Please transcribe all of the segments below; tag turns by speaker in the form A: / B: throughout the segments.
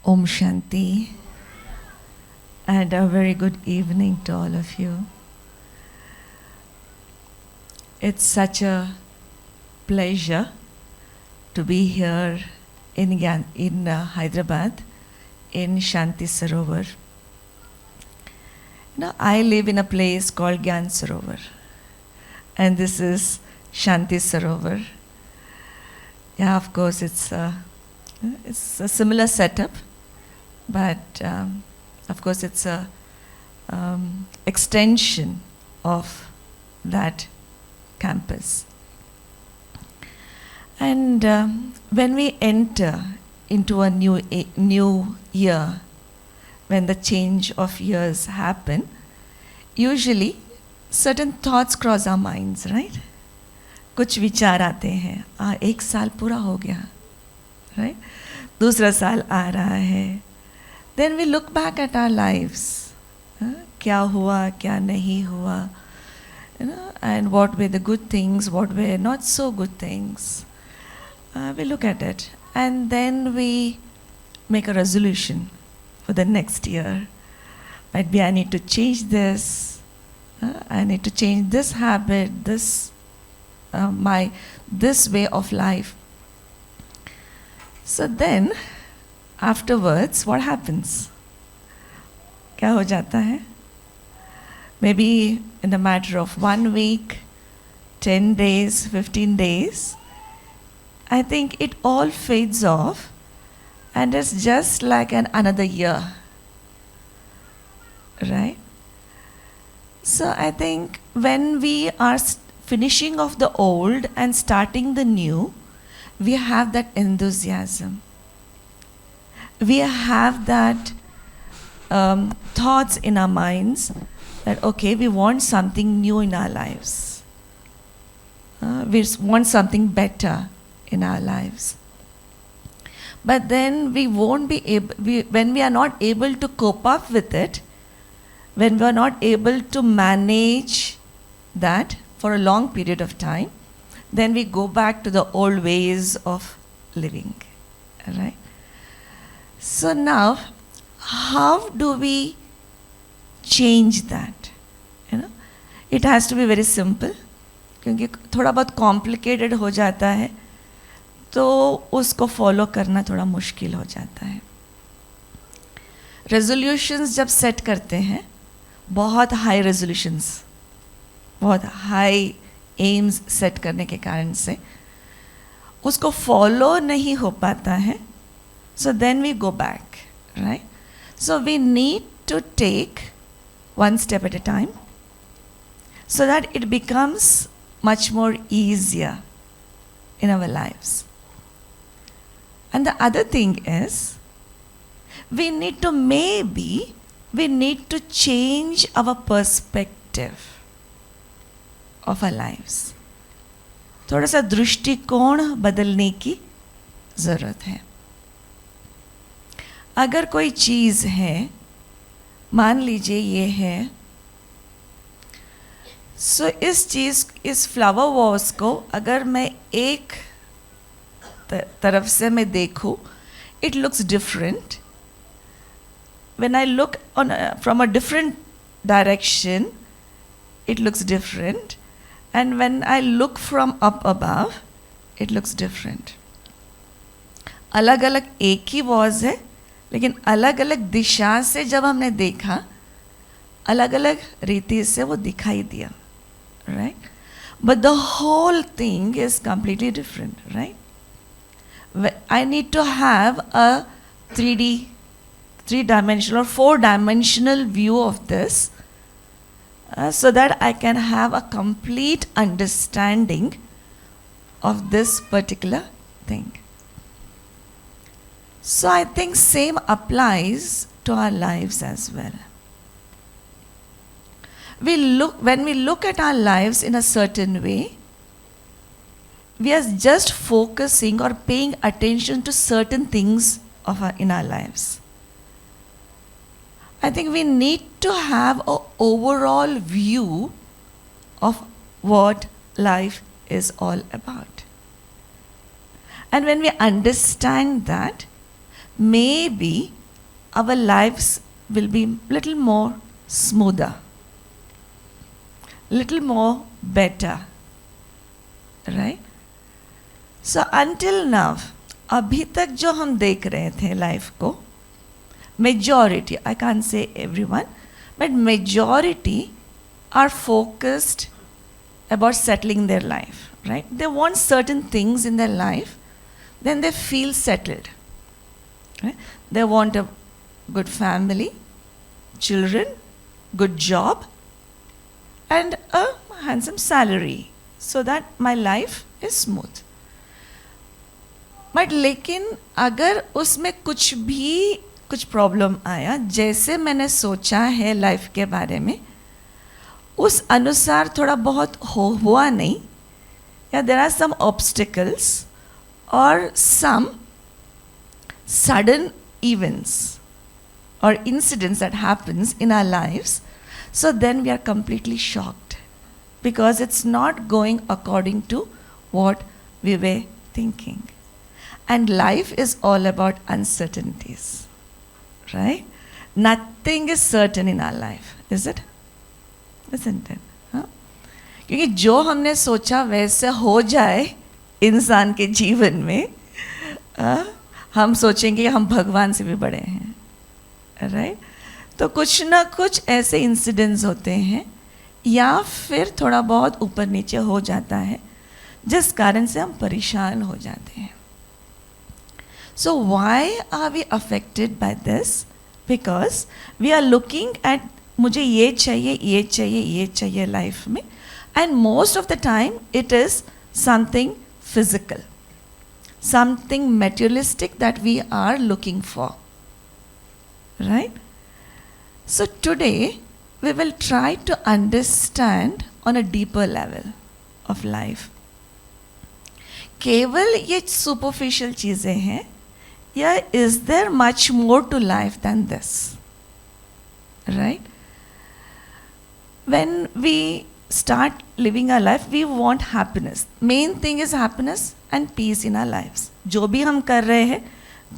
A: Om Shanti, and a very good evening to all of you. It's such a pleasure to be here in Hyderabad, in Shanti Sarovar. I live in a place called Gyan Sarovar, and this is Shanti Sarovar. Yeah, of course, it's a similar setup, but of course, it's a extension of that campus. And when we enter into a new year, when the change of years happen, usually certain thoughts cross our minds, right? कुछ विचार आते हैं, एक साल पूरा हो गया, right? दूसरा साल आ रहा है. Then we look back at our lives. क्या हुआ, क्या नहीं हुआ, and what were the good things, what were not so good things. We look at it, and then we make a resolution for the next year. Might be I need to change this, I need to change this habit, this way of life. So then, afterwards, what happens? क्या हो जाता है? Maybe in a matter of 1 week, 10 days, 15 days, I think it all fades off, and it's just like another year, right? So I think when we are finishing off the old and starting the new, we have that enthusiasm. We have that thoughts in our minds that, okay, we want something new in our lives. We want something better in our lives. But then we won't be able, when we are not able to cope up with it, when we are not able to manage that for a long period of time, then we go back to the old ways of living, right? So now, how do we change that? It has to be very simple, क्योंकि थोड़ा बहुत complicated हो जाता है, तो उसको follow करना थोड़ा मुश्किल हो जाता है. Resolutions जब set करते हैं, बहुत high resolutions, बहुत high aims set करने के कारण से उसको follow नहीं हो पाता है. So then we go back, right? So we need to take one step at a time so that it becomes much more easier in our lives. And the other thing is, we need to change our perspective of our lives. थोड़ा सा दृष्टिकोण बदलने की ज़रूरत है. अगर कोई चीज़ है, मान लीजिए ये है, सो इस फ्लावर वॉस को अगर मैं एक तरफ से मैं देखूं, it looks different. When I look from a different direction, it looks different. And when I look from up above, it looks different. अलग अलग एक ही वॉज है, लेकिन अलग अलग दिशा से जब हमने देखा, अलग अलग रीति से वो दिखाई दिया, right? But the whole thing is completely different, right? I need to have a 3-dimensional or 4-dimensional view of this, so that I can have a complete understanding of this particular thing. So I think same applies to our lives as well. When we look at our lives in a certain way, we are just focusing or paying attention to certain things in our lives. I think we need to have an overall view of what life is all about. And when we understand that, maybe our lives will be little more smoother, little more better, right? So until now, अभी तक जो हम देख रहे थे life को, majority, I can't say everyone, but majority are focused about settling their life, right? They want certain things in their life, then they feel settled, right? They want a good family, children, good job, and a handsome salary, so that my life is smooth. But लेकिन अगर उसमें कुछ problem आया, जैसे मैंने सोचा है life के बारे में, उस अनुसार थोड़ा बहुत हुआ नहीं, या देर आर सम ऑब्स्टिकल्स और some sudden events or incidents that happens in our lives, so then we are completely shocked because it's not going according to what we were thinking. And life is all about uncertainties, right? Nothing is certain in our life, is it? Isn't it? हाँ? क्योंकि जो हमने सोचा वैसे हो जाए इंसान के जीवन में, हम सोचेंगे हम भगवान से भी बड़े हैं, राइट? तो कुछ ना कुछ ऐसे इंसिडेंट्स होते हैं या फिर थोड़ा बहुत ऊपर नीचे हो जाता है जिस कारण से हम परेशान हो जाते हैं. So why are we affected by this? Because we are looking at मुझे ये चाहिए ये चाहिए ये चाहिए लाइफ में, and most of the time it is something physical, something materialistic that we are looking for, right? So today we will try to understand on a deeper level of life. केवल ये superficial चीज़ें हैं या is there much more to life than this, right? When we start living our life, we want happiness. Main thing is happiness and peace in our lives. जो भी हम कर रहे हैं,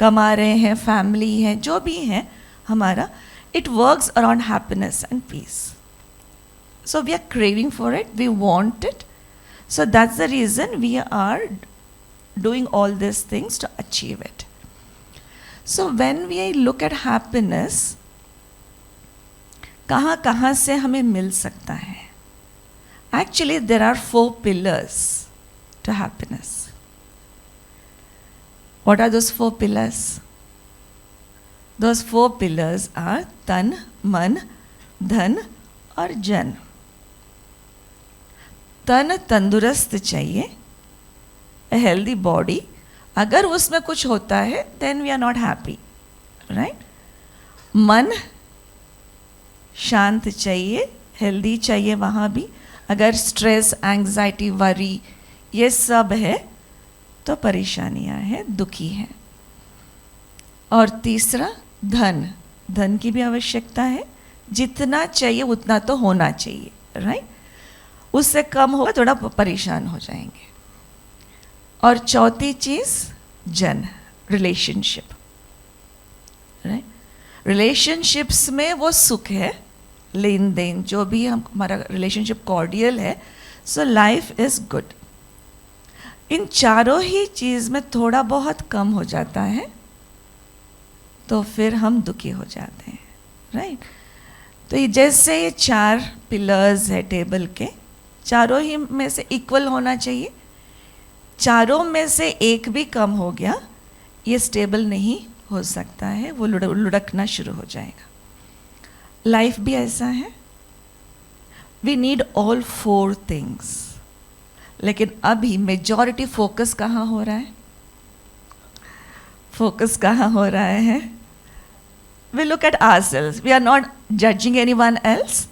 A: कमा रहे हैं, फैमिली है, जो भी है हमारा, it works around happiness and peace. So we are craving for it, we want it. So that's the reason we are doing all these things to achieve it. So when we look at happiness, कहाँ कहाँ से हमें मिल सकता है? Actually, there are 4 pillars to happiness. What are those 4 pillars? Those 4 pillars are तन, मन, धन और जन. तन तंदुरुस्त चाहिए, a healthy body. अगर उसमें कुछ होता है, then we are not happy, right? मन शांत चाहिए, हेल्दी चाहिए वहाँ भी. अगर स्ट्रेस, एंग्जाइटी, वरी ये सब है तो परेशानियाँ हैं, दुखी हैं. और तीसरा धन, धन की भी आवश्यकता है. जितना चाहिए उतना तो होना चाहिए, राइट? उससे कम होगा थोड़ा परेशान हो जाएंगे. और चौथी चीज़ जन, रिलेशनशिप, राइट? रिलेशनशिप्स में वो सुख है, लेन देन, जो भी हमारा रिलेशनशिप कॉर्डियल है, सो लाइफ इज़ गुड. इन चारों ही चीज़ में थोड़ा बहुत कम हो जाता है तो फिर हम दुखी हो जाते हैं, राइट? तो ये जैसे ये 4 पिलर्स है टेबल के, चारों ही में से इक्वल होना चाहिए. चारों में से एक भी कम हो गया, ये स्टेबल नहीं हो सकता है, वो लुढ़कना शुरू हो जाएगा. लाइफ भी ऐसा है. We need all 4 things. लेकिन अभी मेजॉरिटी फोकस कहाँ हो रहा है? फोकस कहाँ हो रहा है? We look at ourselves. We are not judging anyone else.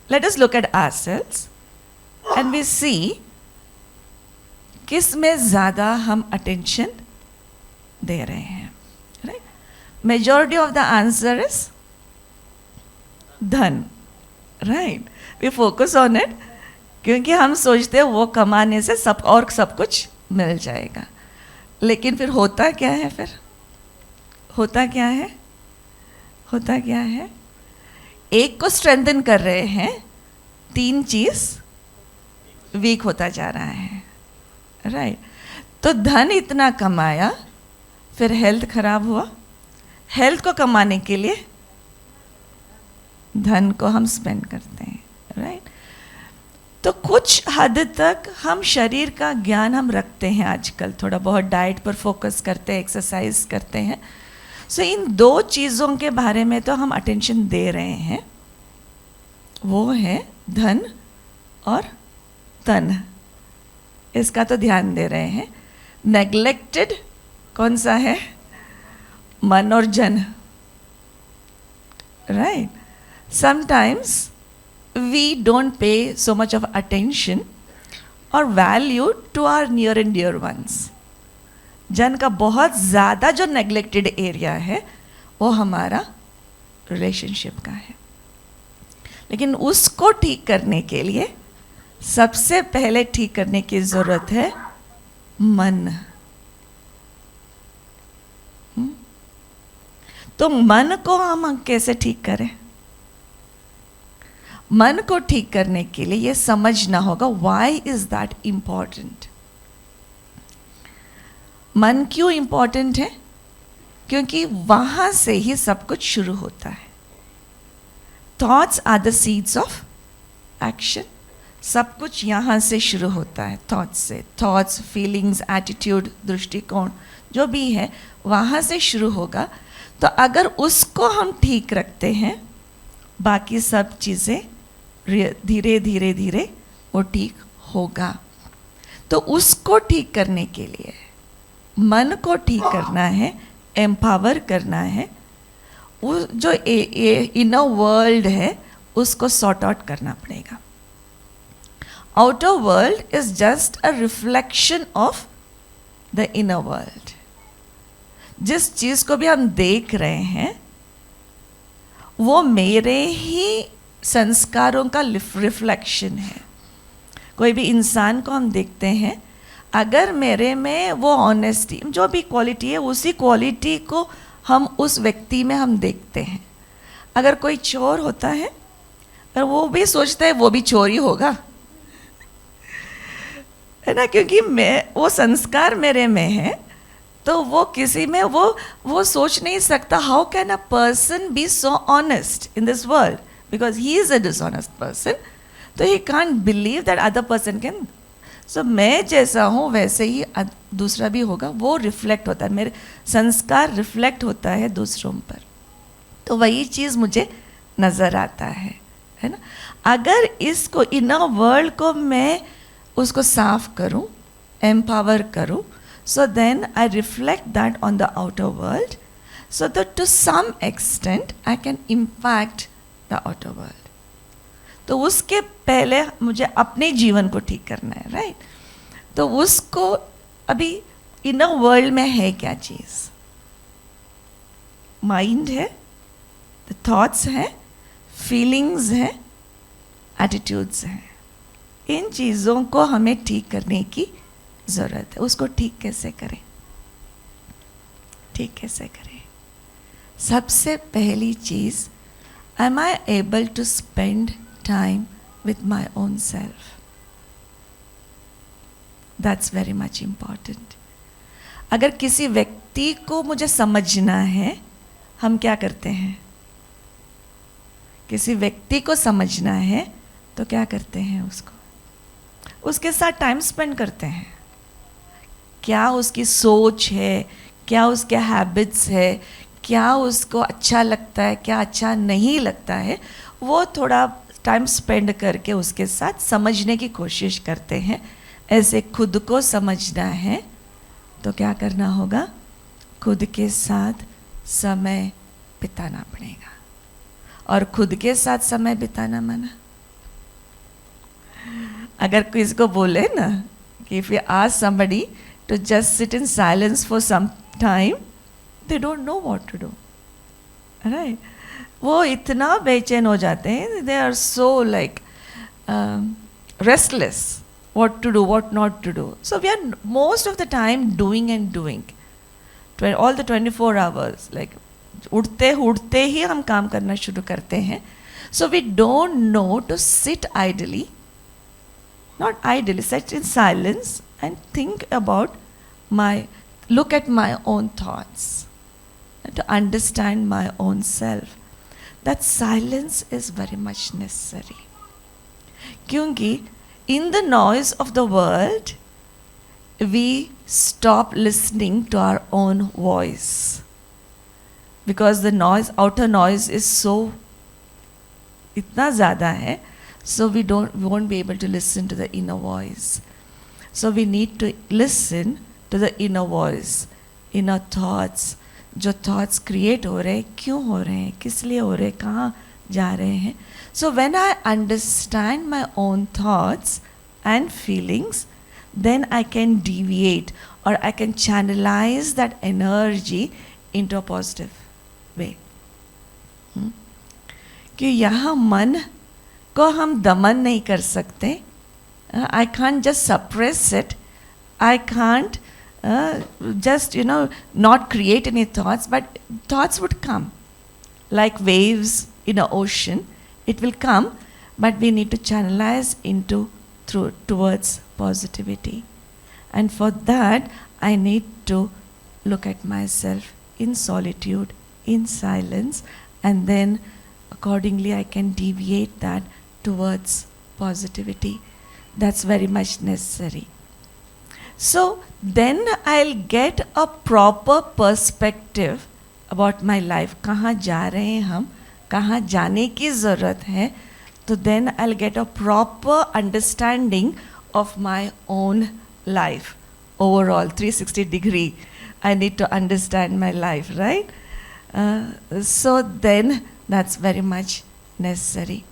A: Let us look at ourselves and we see किस में ज़्यादा हम attention दे रहे हैं, right? Majority of the answer is धन, right? We focus on it क्योंकि हम सोचते हैं वो कमाने से सब कुछ मिल जाएगा. लेकिन फिर होता क्या है? फिर होता क्या है, होता क्या है, एक को स्ट्रेंथन कर रहे हैं, 3 चीज वीक होता जा रहा है, राइट। तो धन इतना कमाया, फिर हेल्थ खराब हुआ, हेल्थ को कमाने के लिए धन को हम स्पेंड करते हैं, राइट। तो कुछ हद तक हम शरीर का ज्ञान हम रखते हैं आजकल, थोड़ा बहुत डाइट पर फोकस करते हैं, एक्सरसाइज करते हैं। सो इन 2 चीज़ों के बारे में तो हम अटेंशन दे रहे हैं, वो है धन और तन, इसका तो ध्यान दे रहे हैं। नेग्लेक्टेड कौन सा है, मन और जन, right. Sometimes we don't pay so much of attention or value to our near and dear ones. जन का बहुत ज़्यादा जो नेग्लेक्टेड एरिया है वो हमारा रिलेशनशिप का है, लेकिन उसको ठीक करने के लिए सबसे पहले ठीक करने की ज़रूरत है मन। तो मन को हम कैसे ठीक करें? मन को ठीक करने के लिए ये समझना होगा व्हाई इज दैट इम्पॉर्टेंट। मन क्यों इम्पॉर्टेंट है? क्योंकि वहां से ही सब कुछ शुरू होता है। Thoughts are the seeds of action. सब कुछ यहाँ से शुरू होता है, थॉट्स से। थॉट्स, फीलिंग्स, एटीट्यूड, दृष्टिकोण जो भी है वहाँ से शुरू होगा। तो अगर उसको हम ठीक रखते हैं, बाकी सब चीज़ें धीरे धीरे धीरे वो ठीक होगा। तो उसको ठीक करने के लिए मन को ठीक करना है, एम्पावर करना है। वो जो इनर वर्ल्ड है उसको सॉर्ट आउट करना पड़ेगा। Outer world is just a reflection of the inner world. जिस चीज़ को भी हम देख रहे हैं वो मेरे ही संस्कारों का रिफ्लेक्शन है। कोई भी इंसान को हम देखते हैं, अगर मेरे में वो ऑनेस्टी जो भी क्वालिटी है उसी क्वालिटी को हम उस व्यक्ति में हम देखते हैं। अगर कोई चोर होता है और वो भी सोचता है वो भी चोर ही होगा, है ना, क्योंकि वो संस्कार मेरे में है, तो वो किसी में वो सोच नहीं सकता how can a person be so honest in this world, because he is a dishonest person. तो he can't believe that other person can. So मैं जैसा हूँ वैसे ही दूसरा भी होगा। वो रिफ्लेक्ट होता है, मेरे संस्कार रिफ्लेक्ट होता है दूसरों पर। तो वही चीज़ मुझे नज़र आता है ना। अगर इसको इनर वर्ल्ड को मैं उसको साफ करूं, एम्पावर करूं, so then I reflect that on the outer world, so that to some extent I can impact the outer world. तो उसके पहले मुझे अपने जीवन को ठीक करना है, राइट। तो उसको अभी इनर वर्ल्ड में है क्या चीज़? माइंड है, द थॉट्स हैं, फीलिंग्स हैं, एटीट्यूड्स हैं। इन चीज़ों को हमें ठीक करने की ज़रूरत है। उसको ठीक कैसे करें? ठीक कैसे करें? सबसे पहली चीज़, am I able to spend time with my own self? That's very much important. अगर किसी व्यक्ति को मुझे समझना है, हम क्या करते हैं? किसी व्यक्ति को समझना है तो क्या करते हैं? उसके साथ टाइम स्पेंड करते हैं। क्या उसकी सोच है, क्या उसके हैबिट्स है, क्या उसको अच्छा लगता है, क्या अच्छा नहीं लगता है, वो थोड़ा टाइम स्पेंड करके उसके साथ समझने की कोशिश करते हैं। ऐसे खुद को समझना है तो क्या करना होगा? खुद के साथ समय बिताना पड़ेगा। और खुद के साथ समय बिताना माना, अगर किसी को बोले ना कि if you ask somebody to just sit in silence for some time, they don't know what to do, right? वो इतना बेचैन हो जाते हैं, they are so like restless, what to do, what not to do. So we are most of the time doing and doing. all the 24 hours, like उठते ही हम काम करना शुरू करते हैं. So we don't know to sit idly, not idly, sit in silence and think about look at my own thoughts, and to understand my own self. That silence is very much necessary. क्योंकि in the noise of the world, we stop listening to our own voice. Because the noise, outer noise is so itna zyada hai, so we won't be able to listen to the inner voice. So we need to listen to the inner voice, inner thoughts. जो thoughts create हो रहे हैं, क्यों हो रहे हैं, किस लिए हो रहे हैं, कहाँ जा रहे हैं. So when I understand my own thoughts and feelings, then I can deviate or I can channelize that energy into a positive way. कि यहाँ मन को हम दमन नहीं कर सकते. I can't just suppress it. I can't just, not create any thoughts, but thoughts would come like waves in an ocean. It will come, but we need to channelize towards positivity. And for that, I need to look at myself in solitude, in silence, and then accordingly I can deviate that towards positivity. That's very much necessary. So then I'll get a proper perspective about my life. कहाँ जा रहे हैं हम, कहाँ जाने की ज़रूरत है. तो then I'll get a proper understanding of my own life. Overall, 360 degree. I need to understand my life, right? So then that's very much necessary.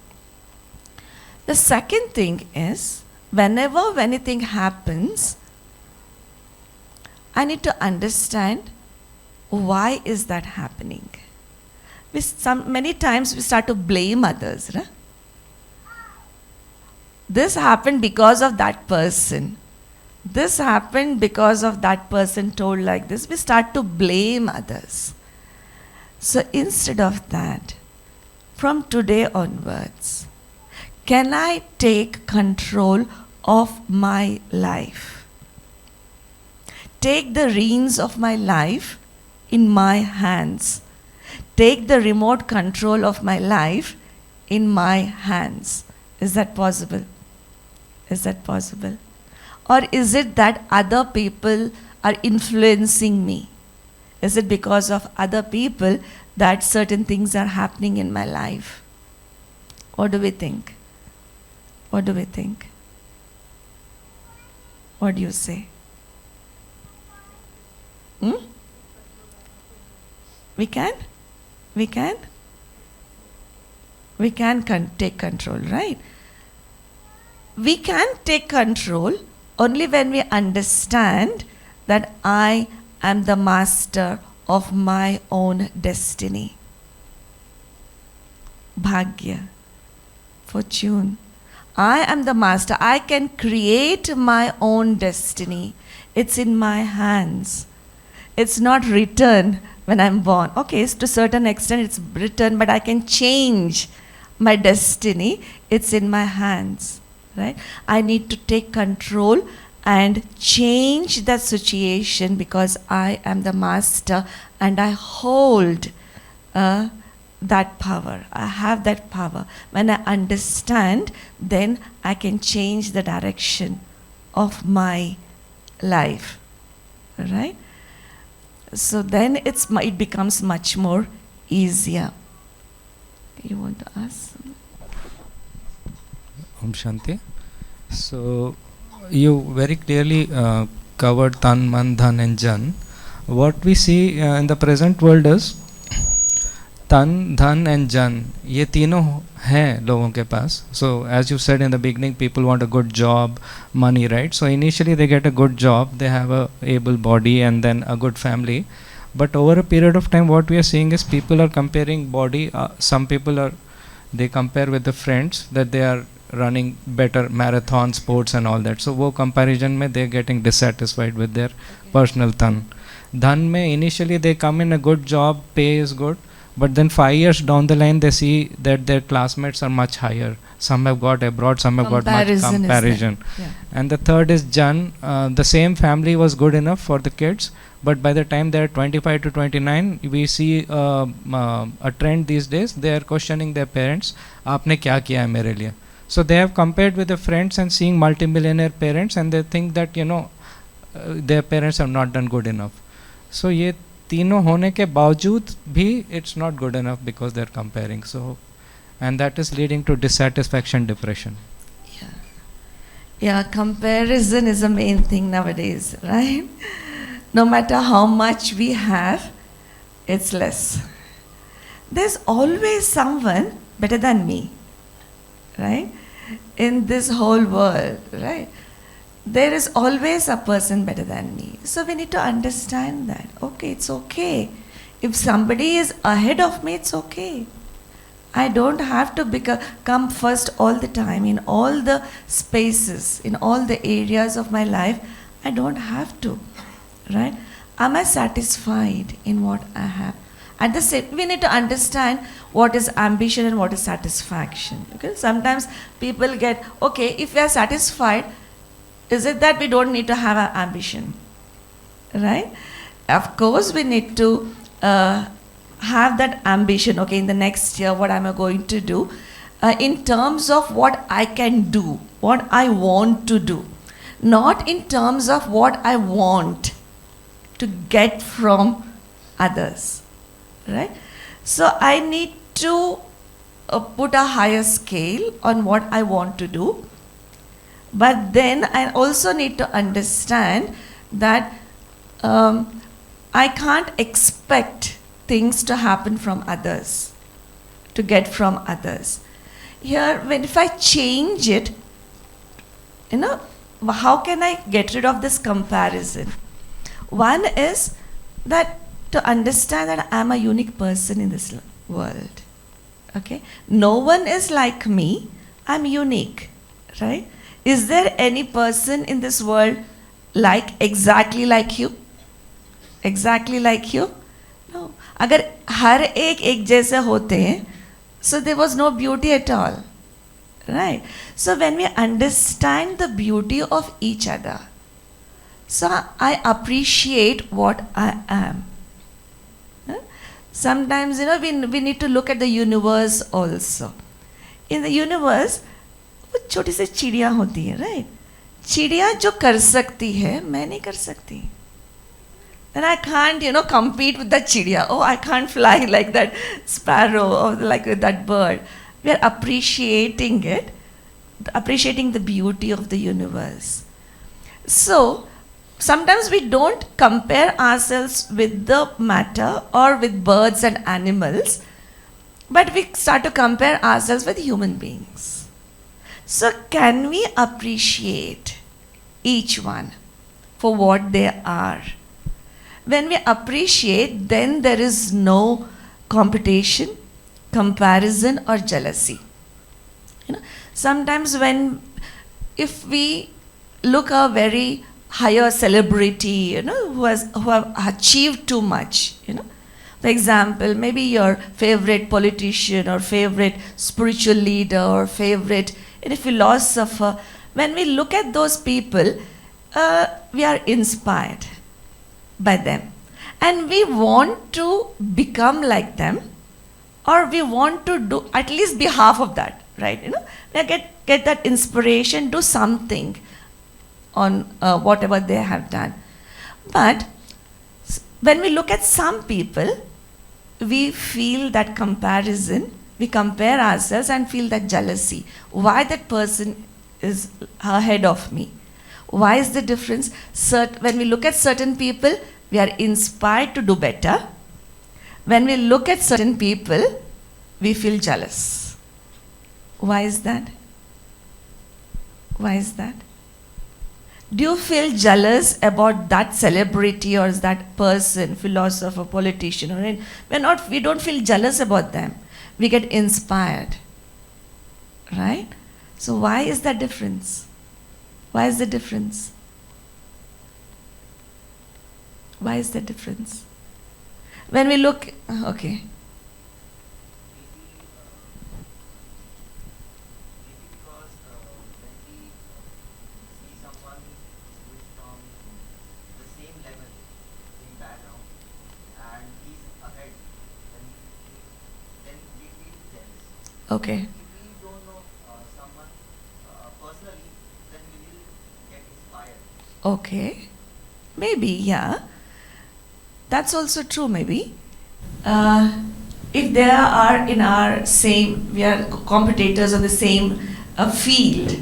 A: The second thing is, whenever anything happens, I need to understand why is that happening. Many times we start to blame others. Right? This happened because of that person. This happened because of that person told like this. We start to blame others. So instead of that, from today onwards, can I take control of my life? Take the reins of my life in my hands. Take the remote control of my life in my hands. Is that possible? Is that possible? Or is it that other people are influencing me? Is it because of other people that certain things are happening in my life? What do we think? What do we think? What do you say? We can? We can? We can take control, right? We can take control only when we understand that I am the master of my own destiny. Bhagya, fortune. I am the master. I can create my own destiny. It's in my hands. It's not written when I'm born. Okay, to a certain extent it's written, but I can change my destiny. It's in my hands, right? I need to take control and change that situation because I am the master and I hold that power. I have that power. When I understand, then I can change the direction of my life, right? So then it becomes much more easier. You want to ask something?
B: Om Shanti. So you very clearly covered Tan, Man, Dhan and Jan. What we see in the present world is Tan, Dhan and Jan. ये तीनों हैं लोगों के पास. So as you said in the beginning, people want a good job, money, right? So initially they get a good job, they have a able body and then a good family. But over a period of time, what we are seeing is people are comparing body. Some people they compare with the friends that they are running better marathon sports and all that. So वो comparison में they are getting dissatisfied with their personal tan. Dhan mein initially they come in a good job, pay is good, but then 5 years down the line they see that their classmates are much higher. Some have got abroad, some have got much comparison.
A: Yeah.
B: And the third is Jan. The same family was good enough for the kids, but by the time they're 25 to 29, we see a trend these days. They are questioning their parents. Aapne kya kiya hai mere liye? So they have compared with their friends and seeing multimillionaire parents, and they think that their parents have not done good enough. So ये तीनों होने के बावजूद भी it's not good enough because they're comparing. So, and that is leading to dissatisfaction, depression.
A: Yeah, comparison is the main thing nowadays, right? No matter how much we have, it's less. There's always someone better than me, right? In this whole world, right? There is always a person better than me. So we need to understand that. Okay, it's okay. If somebody is ahead of me, it's okay. I don't have to come first all the time in all the spaces, in all the areas of my life. I don't have to, right? Am I satisfied in what I have? At the same, we need to understand what is ambition and what is satisfaction. Okay, sometimes people get, okay, if we are satisfied, is it that we don't need to have an ambition, right? Of course, we need to have that ambition. Okay, in the next year, what am I going to do? In terms of what I can do, what I want to do, not in terms of what I want to get from others, right? So I need to put a higher scale on what I want to do. But then I also need to understand that I can't expect things to happen from others, to get from others. Here, if I change it, how can I get rid of this comparison? One is that to understand that I'm a unique person in this world. Okay? No one is like me. I'm unique, right? Is there any person in this world exactly like you? Exactly like you? No. अगर हर एक जैसे होते हैं, so there was no beauty at all, right? So when we understand the beauty of each other, so I appreciate what I am. Sometimes we need to look at the universe also. In the universe, छोटी सी चिड़िया होती है, right? चिड़िया जो कर सकती है मैं नहीं कर सकती. And I can't compete with that चिड़िया. Oh, I can't fly like that sparrow or like that bird. We are appreciating it, appreciating the beauty of the universe. So sometimes we don't compare ourselves with the matter or with birds and animals, but we start to compare ourselves with human beings. So can we appreciate each one for what they are? When we appreciate, then there is no competition, comparison or jealousy. Sometimes if we look a very higher celebrity, who have achieved too much, for example, maybe your favorite politician or favorite spiritual leader or favorite philosopher, when we look at those people, we are inspired by them. And we want to become like them, or we want to do at least be half of that, right? We get that inspiration, do something on whatever they have done. But when we look at some people, we feel that comparison. We compare ourselves and feel that jealousy. Why that person is ahead of me? Why is the difference? When we look at certain people, we are inspired to do better. When we look at certain people, we feel jealous. Why is that? Why is that? Do you feel jealous about that celebrity or that person, philosopher, politician? We don't feel jealous about them. We get inspired, right? So why is that difference? Why is the difference? Why is there difference? When we look, okay. Okay. Okay. Maybe, yeah. That's also true, maybe. If they are in our same, we are competitors on the same field,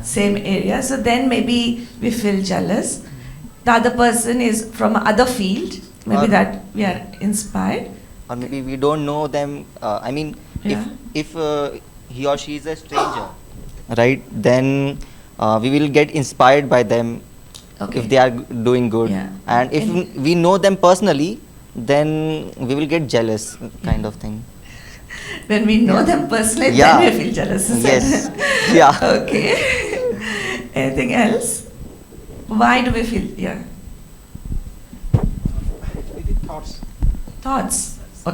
A: same area, so then maybe we feel jealous. The other person is from other field, maybe
C: Or-
A: that we are inspired.
C: Or maybe we don't know them. I mean,
A: Yeah.
C: if he or she is a stranger, right? Then we will get inspired by them
A: Okay.
C: if they are doing good.
A: Yeah.
C: And if we know them personally, then we will get jealous, kind of thing.
A: When we know them personally,
C: Yeah.
A: then we feel jealous. Is
C: Yes.
A: it?
C: Yeah.
A: Okay. Anything else? Why do we feel? Yeah.
D: Thoughts.
A: Thoughts.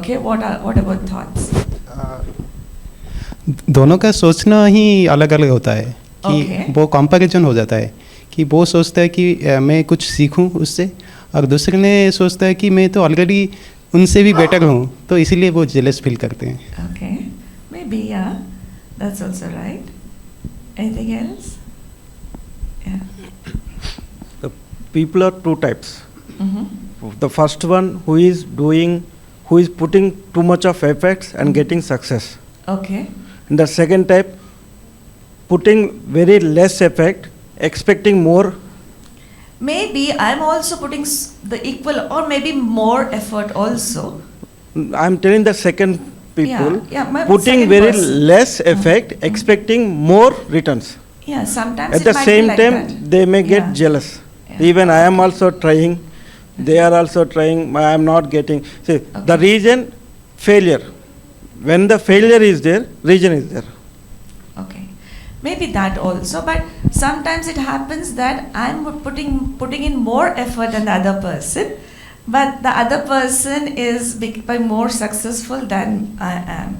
A: Okay. What about thoughts?
D: दोनों का सोचना ही अलग अलग होता है कि
A: Okay.
D: वो comparison हो जाता है कि वो सोचता है कि मैं कुछ सीखूं उससे, और दूसरे ने सोचता है कि मैं तो ऑलरेडी उनसे भी बेटर हूँ, तो इसीलिए वो जेलस फील करते हैं.
A: Okay. Maybe, yeah. That's also right. Anything else? Yeah.
E: The people are two types.
A: Mm-hmm.
E: The first one who is putting too much of effects and getting success.
A: Okay.
E: And the second type, putting very less effect, expecting more.
A: Maybe I'm also putting the equal or maybe more effort also.
E: I'm telling the second people,
A: Yeah, my
E: putting
A: second
E: very
A: person.
E: less effect, expecting more returns.
A: Yeah, sometimes
E: At
A: it
E: the
A: might
E: same
A: be like
E: time,
A: that.
E: they may
A: Yeah.
E: get jealous.
A: Yeah.
E: Even I am also trying. They are also trying. I am not getting. See, the
A: Okay.
E: reason failure. When the failure is there, reason is there.
A: Okay, maybe that also, but sometimes it happens that I'm putting in more effort than the other person, but the other person is becoming more successful than I am,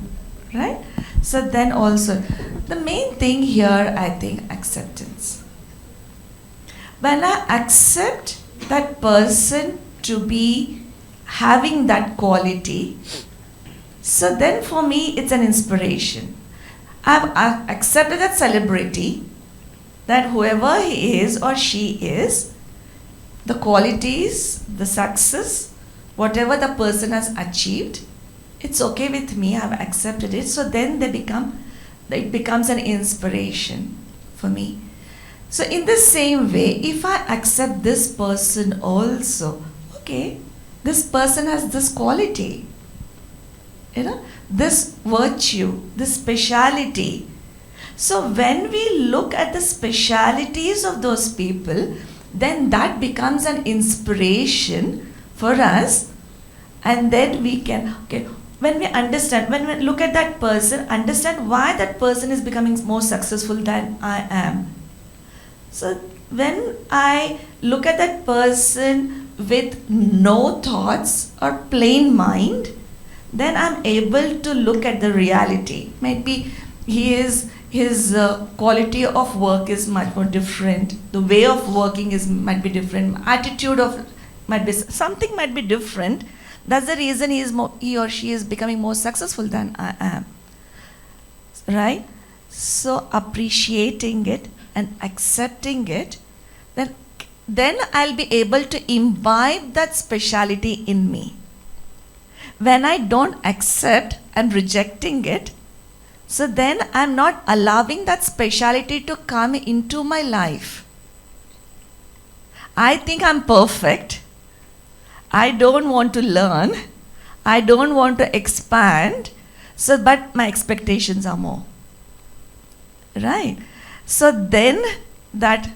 A: right? So then also, the main thing here, I think, acceptance. When I accept that person to be having that quality, so then for me it's an inspiration. I've accepted that celebrity, that whoever he is or she is, the qualities, the success, whatever the person has achieved, it's okay with me, I've accepted it. So then it becomes an inspiration for me. So in the same way, if I accept this person also, okay, this person has this quality, this virtue, this speciality. So when we look at the specialities of those people, then that becomes an inspiration for us, and then we can, okay, when we understand, when we look at that person, understand why that person is becoming more successful than I am. So when I look at that person with no thoughts or plain mind, then I'm able to look at the reality. Maybe his quality of work is much more different. The way of working might be different. Attitude of might be something might be different. That's the reason he or she is becoming more successful than I am. Right? So appreciating it and accepting it, then I'll be able to imbibe that speciality in me. When I don't accept, I'm rejecting it. So then I'm not allowing that speciality to come into my life. I think I'm perfect. I don't want to learn. I don't want to expand. But my expectations are more. Right? So then that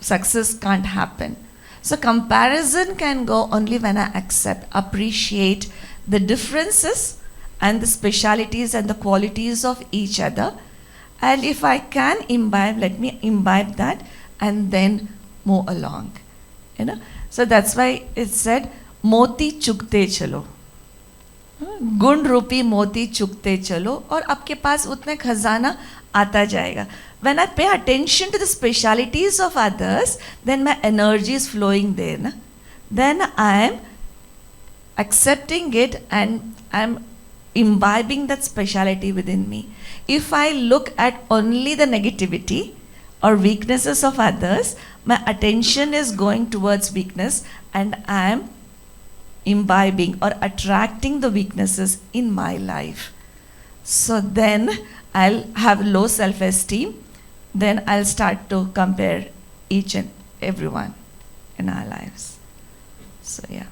A: success can't happen. So comparison can go only when I accept, appreciate the differences and the specialities and the qualities of each other. And if I can imbibe, let me imbibe that and then move along. So that's why it said मोती चुगते चलो, गुण रूपी मोती चुगते चलो और आपके पास उतना खजाना आता जाएगा. When I pay attention to the specialities of others, then my energy is flowing there. Na? Then I am accepting it and I am imbibing that speciality within me. If I look at only the negativity or weaknesses of others, my attention is going towards weakness and I am imbibing or attracting the weaknesses in my life. So then I'll have low self-esteem, then I'll start to compare each and everyone in our lives. So yeah.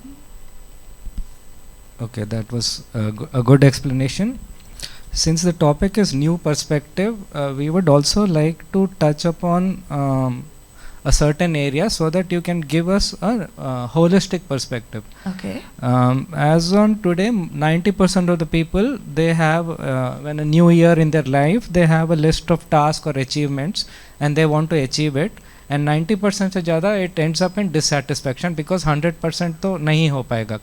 B: Okay, that was a good explanation. Since the topic is new perspective, we would also like to touch upon a certain area so that you can give us a holistic perspective.
A: Okay.
B: As on today, 90% of the people, they have, when a new year in their life, they have a list of tasks or achievements and they want to achieve it. And 90% से ज़्यादा it ends up in dissatisfaction because 100% तो नहीं हो पाएगा.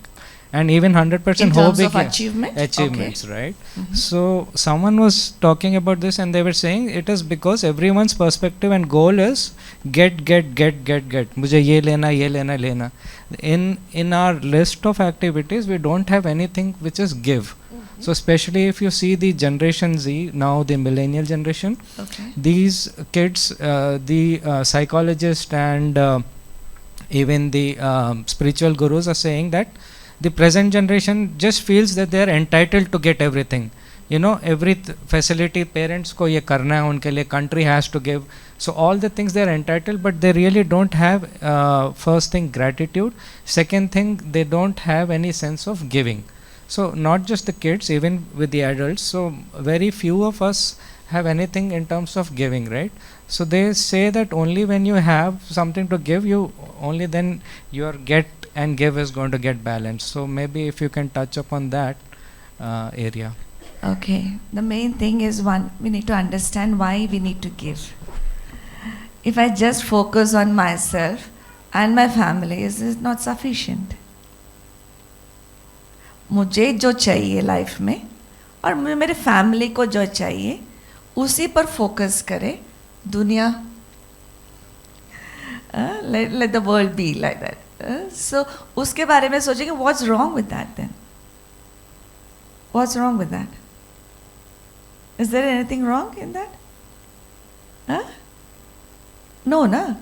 B: And even 100%
A: in
B: हो
A: terms
B: भी
A: of
B: क्या-
A: achievement?
B: achievements,
A: Okay.
B: right?
A: Mhm.
B: So someone was talking about this and they were saying it is because everyone's perspective and goal is get. मुझे ये लेना. In our list of activities, we don't have anything which is give. So especially if you see the Generation Z, now the millennial generation,
A: Okay.
B: these kids, the psychologists and even the spiritual gurus are saying that the present generation just feels that they are entitled to get everything. You know, every facility parents ko ye karna hai unke liye, country has to give. So all the things they are entitled, but they really don't have first thing gratitude. Second thing, they don't have any sense of giving. So not just the kids, even with the adults. So very few of us have anything in terms of giving, right? So they say that only when you have something to give, you only then your get and give is going to get balanced. So maybe if you can touch upon that area.
A: Okay. The main thing is one, we need to understand why we need to give. If I just focus on myself and my family, is not sufficient. मुझे जो चाहिए life में और मेरे family को जो चाहिए उसी पर फोकस करे दुनिया let the world be like that. So उसके बारे में सोचेंगे what's wrong with that then? What's wrong with that? Is there anything wrong in that? Huh? No, no.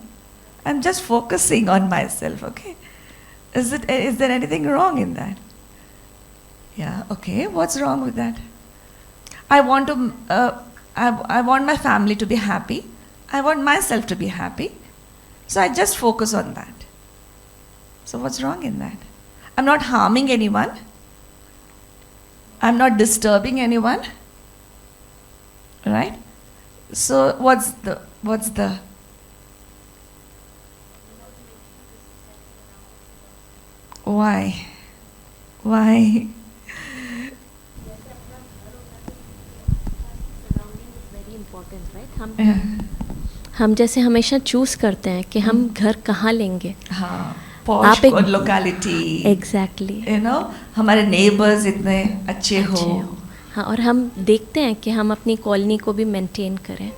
A: I'm just focusing on myself, okay? Is there anything wrong in that? Yeah, okay. What's wrong with that? I want to. I want my family to be happy. I want myself to be happy. So I just focus on that. So what's wrong in that? I'm not harming anyone. I'm not disturbing anyone. Right? So what's the why? Why?
F: Very important right. हम जैसे हमेशा choose करते हैं कि हम घर कहाँ लेंगे.
A: हाँ,
F: आप एक
A: लोकेलिटी.
F: एग्जैक्टली.
A: यू नो हमारे नेबर्स इतने अच्छे हो.
F: हाँ, और हम देखते हैं कि हम अपनी कॉलोनी को भी मेंटेन करें.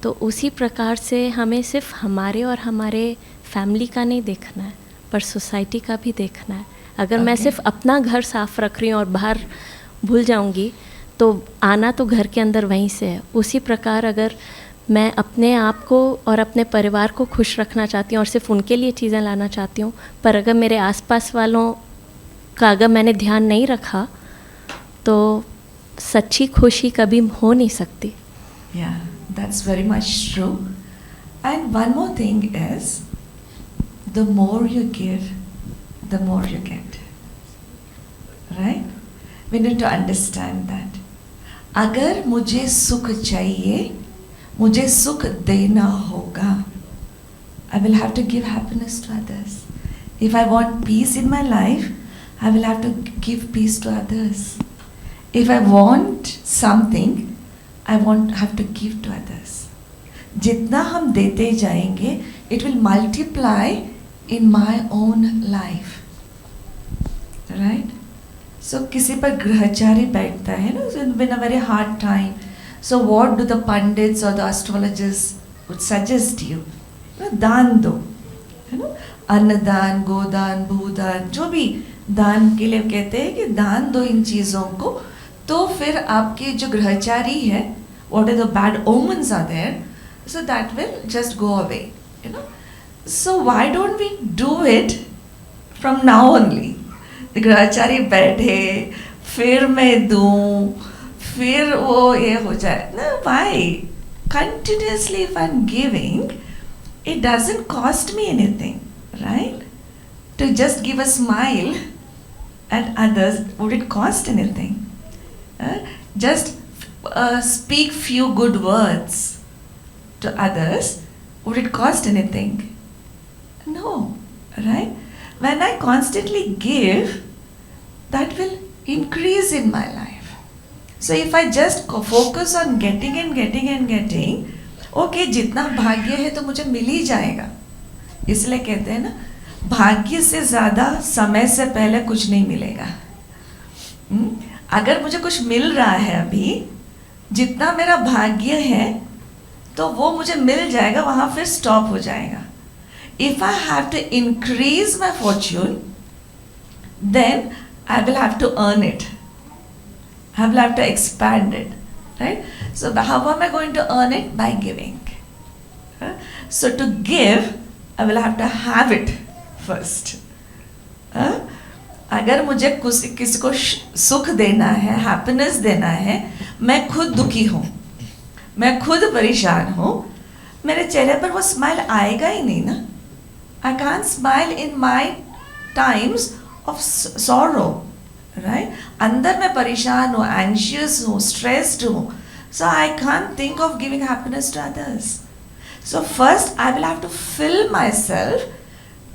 F: तो उसी प्रकार से हमें सिर्फ हमारे और हमारे फैमिली का नहीं देखना है, पर सोसाइटी का भी देखना है. अगर मैं सिर्फ अपना घर साफ रख रही हूँ और बाहर भूल जाऊँगी तो आना तो घर के अंदर वहीं से है. उसी प्रकार अगर मैं अपने आप को और अपने परिवार को खुश रखना चाहती हूँ और सिर्फ उनके लिए चीज़ें लाना चाहती हूँ, पर अगर मेरे आसपास वालों का अगर मैंने ध्यान नहीं रखा तो सच्ची खुशी कभी हो नहीं सकती.
A: Yeah, that's very much true. And one more thing is, the more you give, the more you get. Right? We need to understand that. अगर मुझे सुख चाहिए, मुझे सुख देना होगा, I will have to give happiness to others. If I want peace in my life, I will have to give peace to others. If I want something, I have to give to others. जितना हम देते जाएंगे, it will multiply in my own life, right? So किसी पर ग्रहचारी बैठता है ना, in a very hard time. So what do the pundits or the astrologers would suggest you? दान दो, है ना, अन्नदान, गोदान, भूदान, जो भी दान के लिए कहते हैं कि दान दो इन चीज़ों को, तो फिर आपके जो ग्रहचारी है, what are the bad omens are there, so that will just go away, you know. So why don't we do it from now only? The ग्रहचारी बैठे, फिर मैं दूँ, फिर वो ये हो जाए ना. Why? Continuously if I'm giving, it doesn't cost me anything, right? To just give a smile at others, would it cost anything? Just speak few good words to others, would it cost anything? No, right? When I constantly give, that will increase in my life. So if I just focus on getting and getting and getting, okay जितना भाग्य है तो मुझे मिल ही जाएगा. इसलिए कहते हैं ना, भाग्य से ज़्यादा समय से पहले कुछ नहीं मिलेगा. अगर मुझे कुछ मिल रहा है अभी, जितना मेरा भाग्य है तो वो मुझे मिल जाएगा, वहाँ फिर स्टॉप हो जाएगा. If I have to increase my fortune, then I will have to earn it, I will have to expand it. Right? So how am I going to earn it? By giving. So to give, I will have to have it first. अगर मुझे किसी को सुख देना है, happiness देना है, मैं खुद दुखी हूँ, मैं खुद परेशान हूँ, मेरे चेहरे पर वो स्माइल आएगा ही नहीं ना. I can't smile in my times of sorrow. Right? अंदर मैं परेशान हूँ, anxious हूँ, stressed हूँ, so I can't think of giving happiness to others. So first I will have to fill myself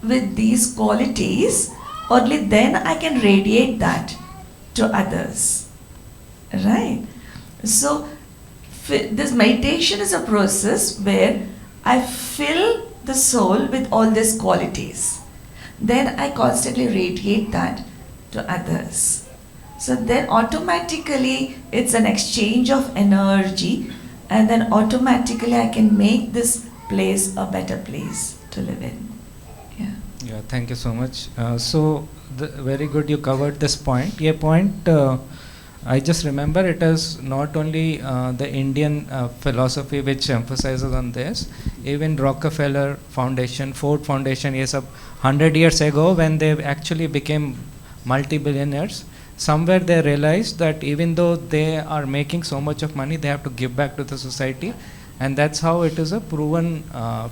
A: with these qualities, only then I can radiate that to others. Right? So this meditation is a process where I fill the soul with all these qualities. Then I constantly radiate that to others. So then automatically it's an exchange of energy, and then automatically I can make this place a better place to live in.
B: Yeah, thank you so much. Very good, you covered this point. Yeah, point I just remember it is not only the Indian philosophy which emphasizes on this. Even Rockefeller Foundation, Ford Foundation, yes, 100 years ago when they actually became multi-billionaires, somewhere they realized that even though they are making so much of money, they have to give back to the society, and that's how it is a proven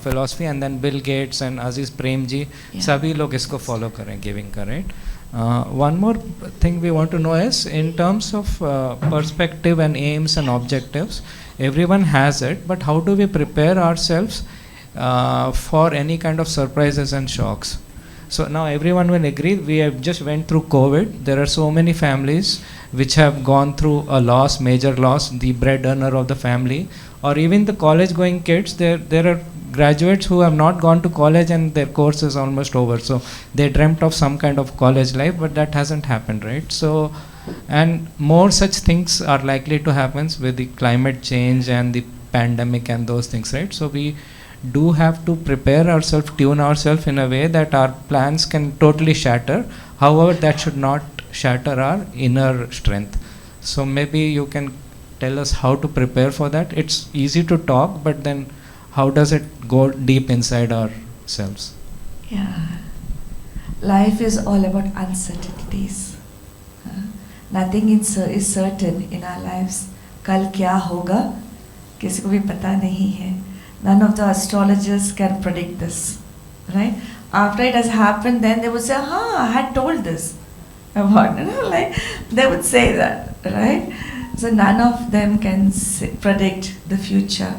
B: philosophy. And then Bill Gates and Aziz Premji, sabhi log isko follow kare, giving kare. One more thing we want to know is in terms of perspective and aims and objectives, everyone has it, but how do we prepare ourselves for any kind of surprises and shocks? So now everyone will agree, we have just went through COVID. There are so many families which have gone through a loss, major loss, the bread earner of the family, or even the college going kids. There are graduates who have not gone to college and their course is almost over. So they dreamt of some kind of college life, but that hasn't happened, right? So, and more such things are likely to happen with the climate change and the pandemic and those things, right? So we do have to prepare ourselves, tune ourselves in a way that our plans can totally shatter. However, that should not shatter our inner strength. So maybe you can tell us how to prepare for that. It's easy to talk, but then how does it go deep inside ourselves?
A: Yeah. Life is all about uncertainties. Nothing is certain in our lives. कल क्या होगा किसी को भी पता नहीं है. None of the astrologers can predict this, right? After it has happened, then they would say, I had told this. What? Like they would say that, right? So none of them can predict the future.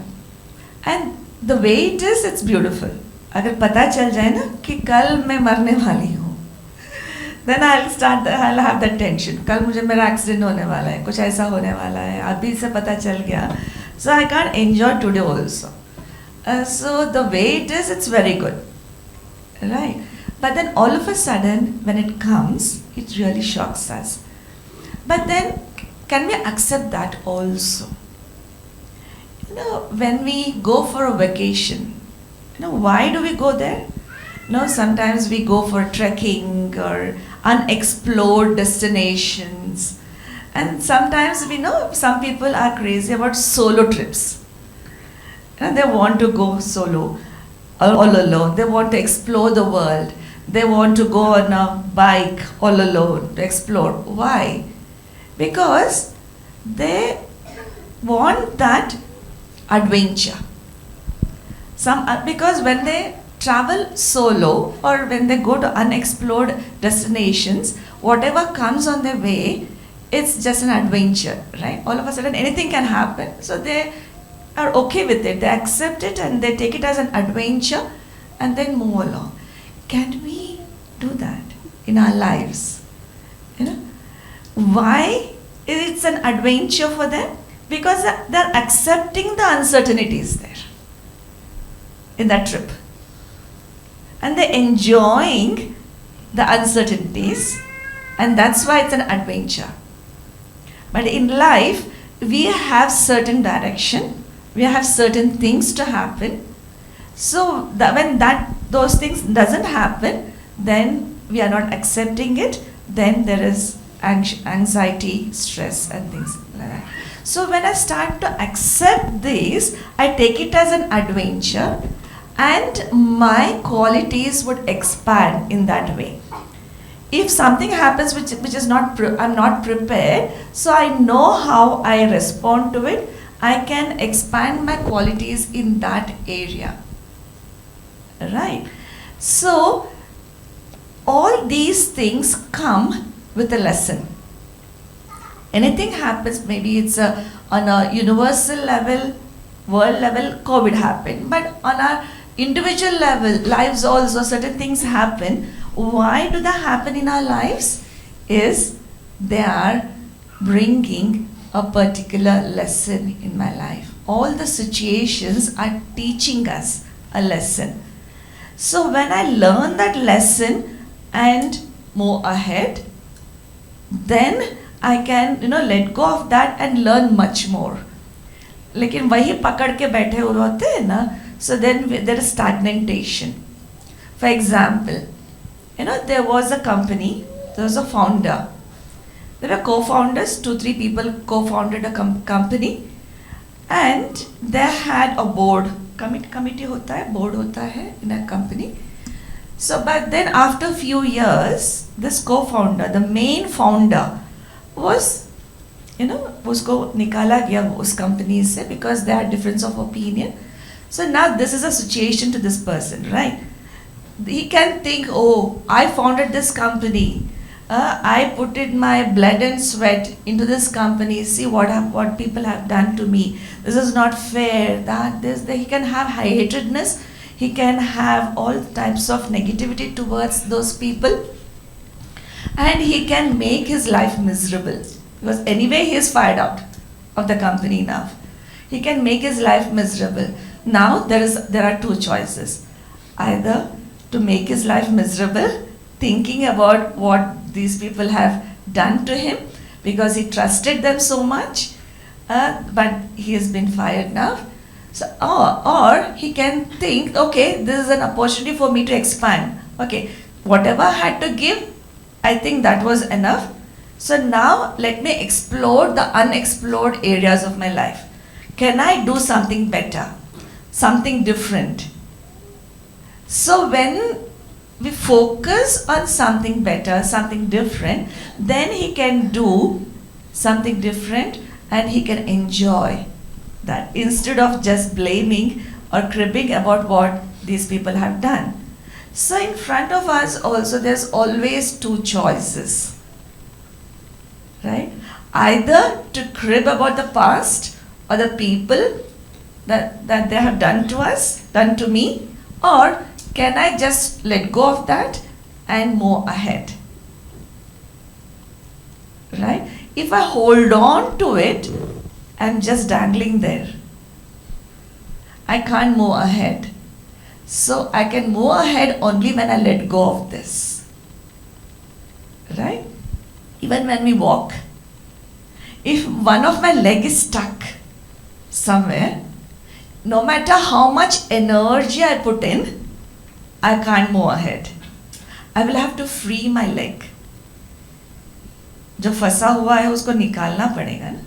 A: And the way it is, it's beautiful. अगर पता चल जाए ना कि कल मैं मरने वाली हूँ, then I'll have that tension. कल मुझे मेरा accident होने वाला है, कुछ ऐसा होने वाला है, अभी से पता चल गया. So I can't enjoy today also. So the way it is, it's very good, Right. But then all of a sudden, when it comes, it really shocks us. But then, can we accept that also? When we go for a vacation, why do we go there? Sometimes we go for trekking or unexplored destinations. And sometimes we know some people are crazy about solo trips. They want to go solo, all alone. They want to explore the world. They want to go on a bike all alone to explore. Why? Because they want that adventure. Because when they travel solo or when they go to unexplored destinations, whatever comes on their way, it's just an adventure, right? All of a sudden anything can happen. So they are okay with it. They accept it and they take it as an adventure and then move along. Can we do that in our lives? Why it's an adventure for them? Because they're accepting the uncertainties there in that trip. And they're enjoying the uncertainties, and that's why it's an adventure. But in life, we have certain direction, we have certain things to happen. So when those things doesn't happen, then we are not accepting it, then there is anxiety, stress and things like that. So when I start to accept this, I take it as an adventure and my qualities would expand in that way. If something happens which is not, I'm not prepared, so I know how I respond to it, I can expand my qualities in that area. Right? So, all these things come with a lesson. Anything happens, maybe it's on a universal level, world level, COVID happened, but on our individual level, lives also, certain things happen. Why do they happen in our lives? Is they are bringing a particular lesson in my life. All the situations are teaching us a lesson. So when I learn that lesson and move ahead, then I can let go of that and learn much more. लेकिन वही पकड़ के बैठे हुए होते हैं ना, so then there is stagnation. For example, there was a company, there was a founder. There were co-founders, 2-3 people co-founded a company, and they had a board. Committee होता है, board होता है in a company. So, but then after few years, this co-founder, the main founder, was, उसको निकाला गया उस company से because they had difference of opinion. So now this is a situation to this person, right? He can think, oh, I founded this company. I put in my blood and sweat into this company. See what people have done to me. This is not fair. He can have hatredness. He can have all types of negativity towards those people. And he can make his life miserable. Because anyway he is fired out of the company now. He can make his life miserable. Now there are two choices. Either to make his life miserable, thinking about what these people have done to him because he trusted them so much, but he has been fired now. So, or he can think, okay, this is an opportunity for me to expand. Okay, whatever I had to give, I think that was enough. So now let me explore the unexplored areas of my life. Can I do something better, something different? So when we focus on something better, something different, then he can do something different and he can enjoy that instead of just blaming or cribbing about what these people have done. So in front of us also there's always two choices, right? Either to crib about the past or the people that they have done to us, done to me, or can I just let go of that and move ahead? Right? If I hold on to it, I'm just dangling there. I can't move ahead. So I can move ahead only when I let go of this. Right? Even when we walk, if one of my leg is stuck somewhere, no matter how much energy I put in, I can't move ahead. I will have to free my leg. जो फंसा हुआ है उसको निकालना पड़ेगा ना,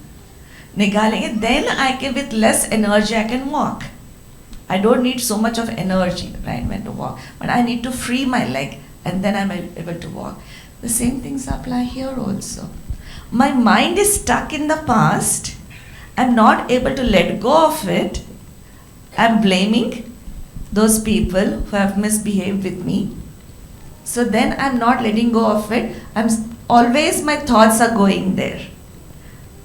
A: निकालेंगे, then I can, with less energy I can walk. I don't need so much of energy, right, when to walk, but I need to free my leg and then I'm able to walk. The same things apply here also. My mind is stuck in the past, I'm not able to let go of it, I'm blaming those people who have misbehaved with me. So then I'm not letting go of it, always my thoughts are going there.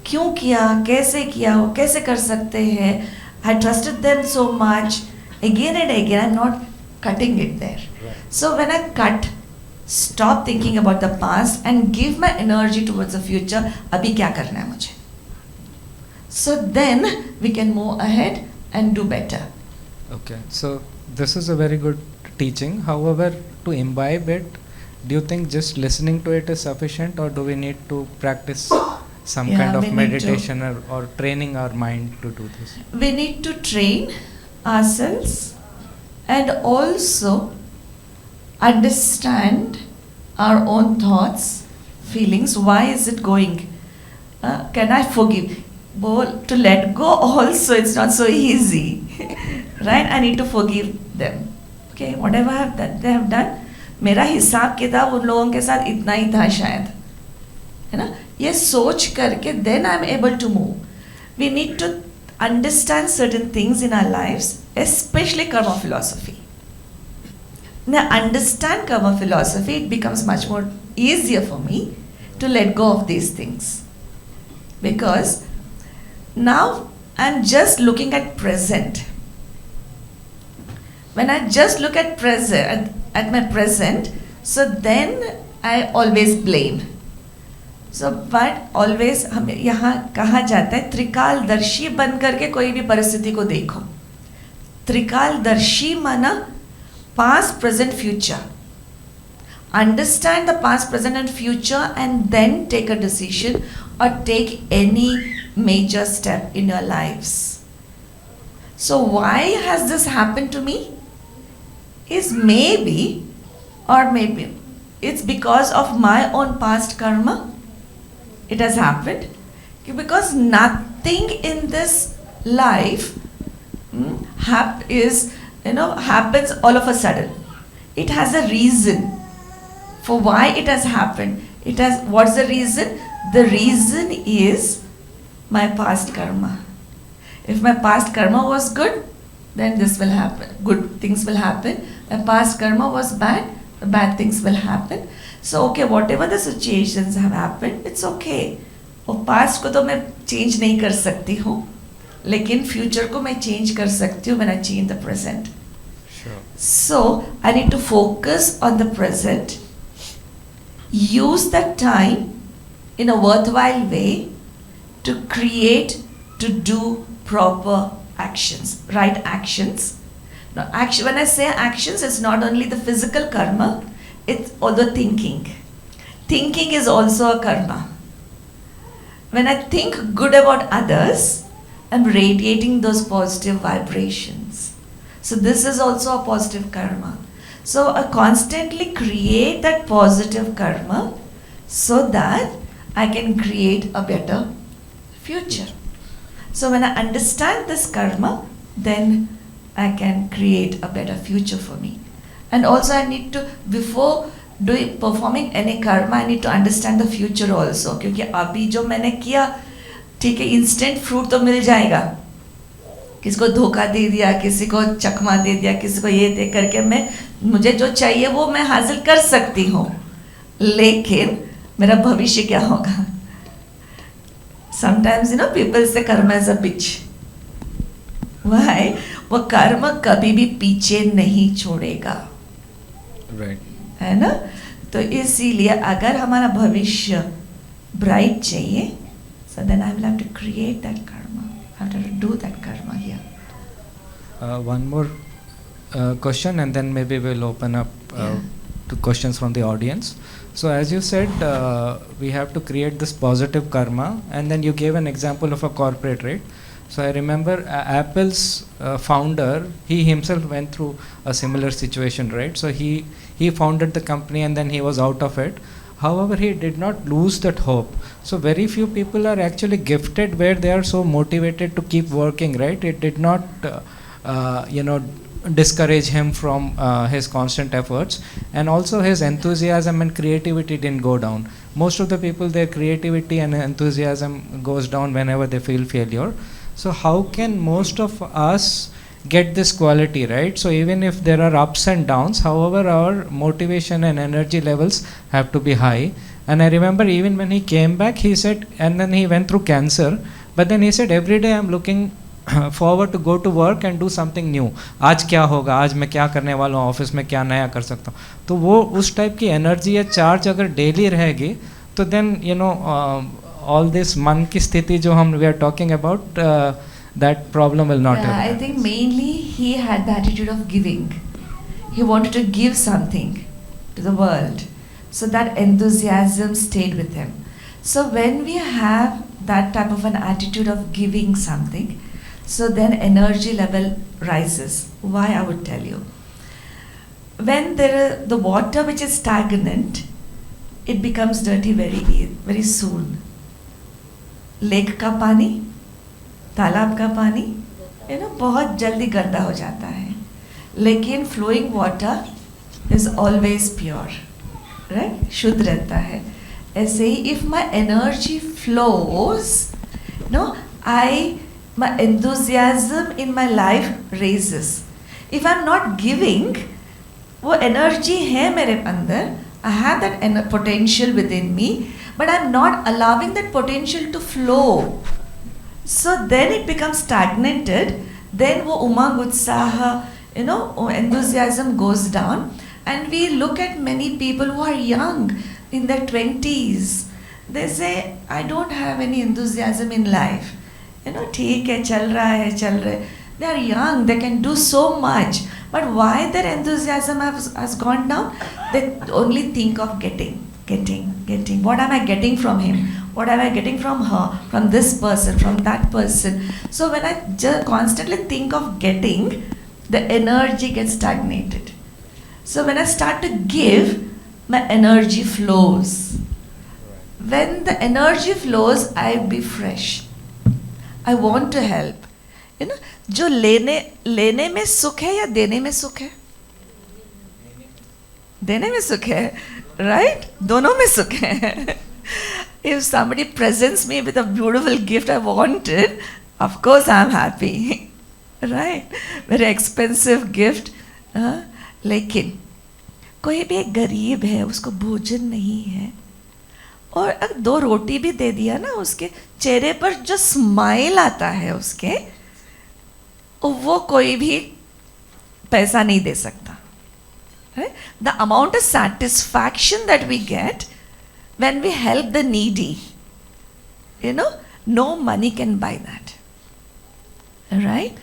A: क्यों किया, कैसे किया, वो कैसे कर सकते हैं, I trusted them so much, again and again, I'm not cutting it there. Right. So when I cut, stop thinking about the past and give my energy towards the future, अभी क्या करना है मुझे. So then we can move ahead and do better.
B: Okay, so this is a very good teaching. However, to imbibe it, do you think just listening to it is sufficient, or do we need to practice some kind of meditation or training our mind to do this?
A: We need to train ourselves and also understand our own thoughts, feelings. Why is it going? Can I forgive? Well, to let go also, it's not so easy. Right? I need to forgive them. Okay, whatever they have done, मेरा हिसाब किताब उन लोगों के साथ इतना ही था शायद, है ना. ये सोच करके then I'm able to move. We need to understand certain things in our lives, especially karma philosophy. Now understand karma philosophy, it becomes much more easier for me to let go of these things, because now I'm just looking at present. When I just look at present, at my present, so then I always blame. So but always हमें यहाँ कहा जाता है त्रिकालदर्शी बन करके कोई भी परिस्थिति को देखो. त्रिकालदर्शी माना past, present, future. Understand the past, present and future and then take a decision or take any major step in your lives. So why has this happened to me? Is maybe it's because of my own past karma. It has happened because nothing in this life happens all of a sudden. It has a reason for why it has happened. What's the reason? The reason is my past karma. If my past karma was good, then this will happen. Good things will happen. My past karma was bad, the bad things will happen. So okay, whatever the situations have happened, it's okay. और past को तो मैं change नहीं कर सकती हूँ, लेकिन future को मैं change कर सकती हूँ when I change the present.
B: Sure.
A: So I need to focus on the present, use that time in a worthwhile way to create, to do proper actions, right actions. Now, when I say actions, it's not only the physical karma, it's also thinking. Thinking is also a karma. When I think good about others, I'm radiating those positive vibrations. So this is also a positive karma. So I constantly create that positive karma so that I can create a better future. So when I understand this karma, then I can create a better future for me. And also I need to, before performing any karma, I need to understand the future also. क्योंकि अभी जो मैंने किया, ठीक है, instant fruit तो मिल जाएगा. किसी को धोखा दे दिया, किसी को चकमा दे दिया, किसी को ये दे करके मुझे जो चाहिए वो मैं हासिल कर सकती हूँ. लेकिन मेरा भविष्य क्या होगा? Sometimes, people say karma is a bitch. Why? वो कर्म कभी भी पीछे नहीं छोड़ेगा.
B: Right.
A: है ना? तो इसीलिए अगर हमारा भविष्य bright चाहिए, so then I will have to create that karma. I have to do that karma here.
B: One more question, and then maybe we'll open up to questions from the audience. So as you said, we have to create this positive karma, and then you gave an example of a corporate, right? So I remember Apple's founder, he himself went through a similar situation, right? So he founded the company and then he was out of it. However, he did not lose that hope. So very few people are actually gifted where they are so motivated to keep working, right? It did not, discourage him from his constant efforts, and also his enthusiasm and creativity didn't go down. Most of the people, their creativity and enthusiasm goes down whenever they feel failure. So how can most of us get this quality, right? So even if there are ups and downs, however, our motivation and energy levels have to be high. And I remember even when he came back, he said, and then he went through cancer, but then he said, every day I'm looking forward to go to work and do something new. आज क्या होगा, आज मैं क्या करने वाला हूँ, office में क्या नया कर सकता हूँ. तो वो उस टाइप की एनर्जी या चार्ज अगर डेली रहेगी, तो देन all this मन की स्थिति जो हम we are talking about, that problem will not
A: I
B: happen.
A: think mainly he had the attitude of giving. He wanted to give something to the world. So that enthusiasm stayed with him. So when we have that type of an attitude of giving something, so then energy level rises. Why, I would tell you. When the water which is stagnant, it becomes dirty very soon. Lake का पानी, तालाब का पानी, बहुत जल्दी गंदा हो जाता है. लेकिन flowing water is always pure, right? शुद्ध रहता है. ऐसे ही, if my energy flows, my enthusiasm in my life raises. If I'm not giving, वो energy है मेरे अंदर, I have that potential within me, but I'm not allowing that potential to flow. So then it becomes stagnated. Then वो umang utsaha, enthusiasm goes down, and we look at many people who are young, in their 20s. They say, I don't have any enthusiasm in life. ठीक है, चल रहा है. They are young, they can do so much. But why their enthusiasm has gone down? They only think of getting. What am I getting from him? What am I getting from her? From this person, from that person? So when I constantly think of getting, the energy gets stagnated. So when I start to give, my energy flows. When the energy flows, I be fresh. I want to help. जो लेने में सुख है या देने में सुख है? देने में सुख है, right? दोनों में सुख है. If somebody presents me with a beautiful gift I wanted, of course I'm happy, right? Very expensive gift. लेकिन कोई भी एक गरीब है, उसको भोजन नहीं है, और अगर 2 रोटी भी दे दिया ना, उसके चेहरे पर जो स्माइल आता है उसके, वो कोई भी पैसा नहीं दे सकता. The amount of satisfaction that we get when we help the needy, no money can buy that. Right?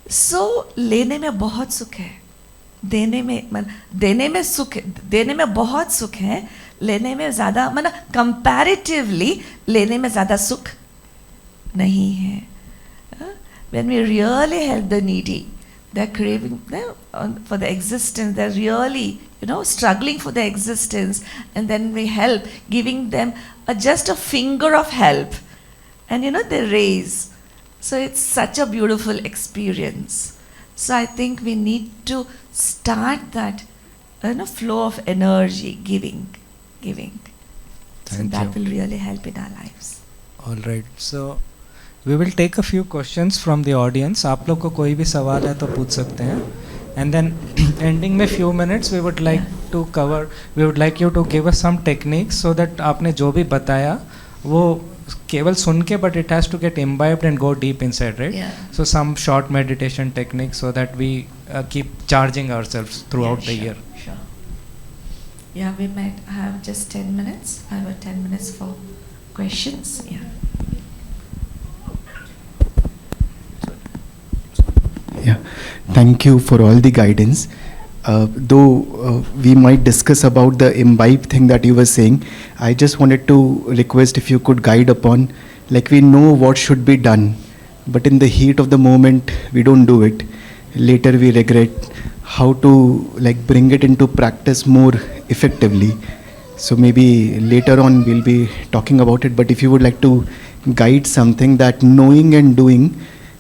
A: So लेने में बहुत सुख है, देने में सुख, देने में बहुत सुख है, लेने में ज़्यादा, comparatively लेने में ज़्यादा सुख नहीं है. When we really help the needy, they're craving for the existence, they're really, struggling for their existence, and then we help, giving them just a finger of help, and they raise. So it's such a beautiful experience. So I think we need to start that flow of energy, giving. So that will really help in our lives.
B: All right. So we will take a few questions from the audience. आप लोग को कोई भी सवाल है तो पूछ सकते हैं. And then ending में few minutes we would like to cover. We would like you to give us some techniques so that आपने जो भी बताया वो केवल सुन के, but it has to get imbibed and go deep inside, right?
A: Yeah.
B: So some short meditation techniques so that we keep charging ourselves throughout the year.
A: Sure. Yeah, we might have just 10 minutes. I have 10 minutes for questions. Yeah.
D: Yeah. Thank
G: thank you for all the guidance. Though we might discuss about the imbibe thing that you were saying, I just wanted to request if you could guide upon, like we know what should be done, but in the heat of the moment we don't do it. Later we regret how to like bring it into practice more effectively. So maybe later on we'll be talking about it, but if you would like to guide something that knowing and doing,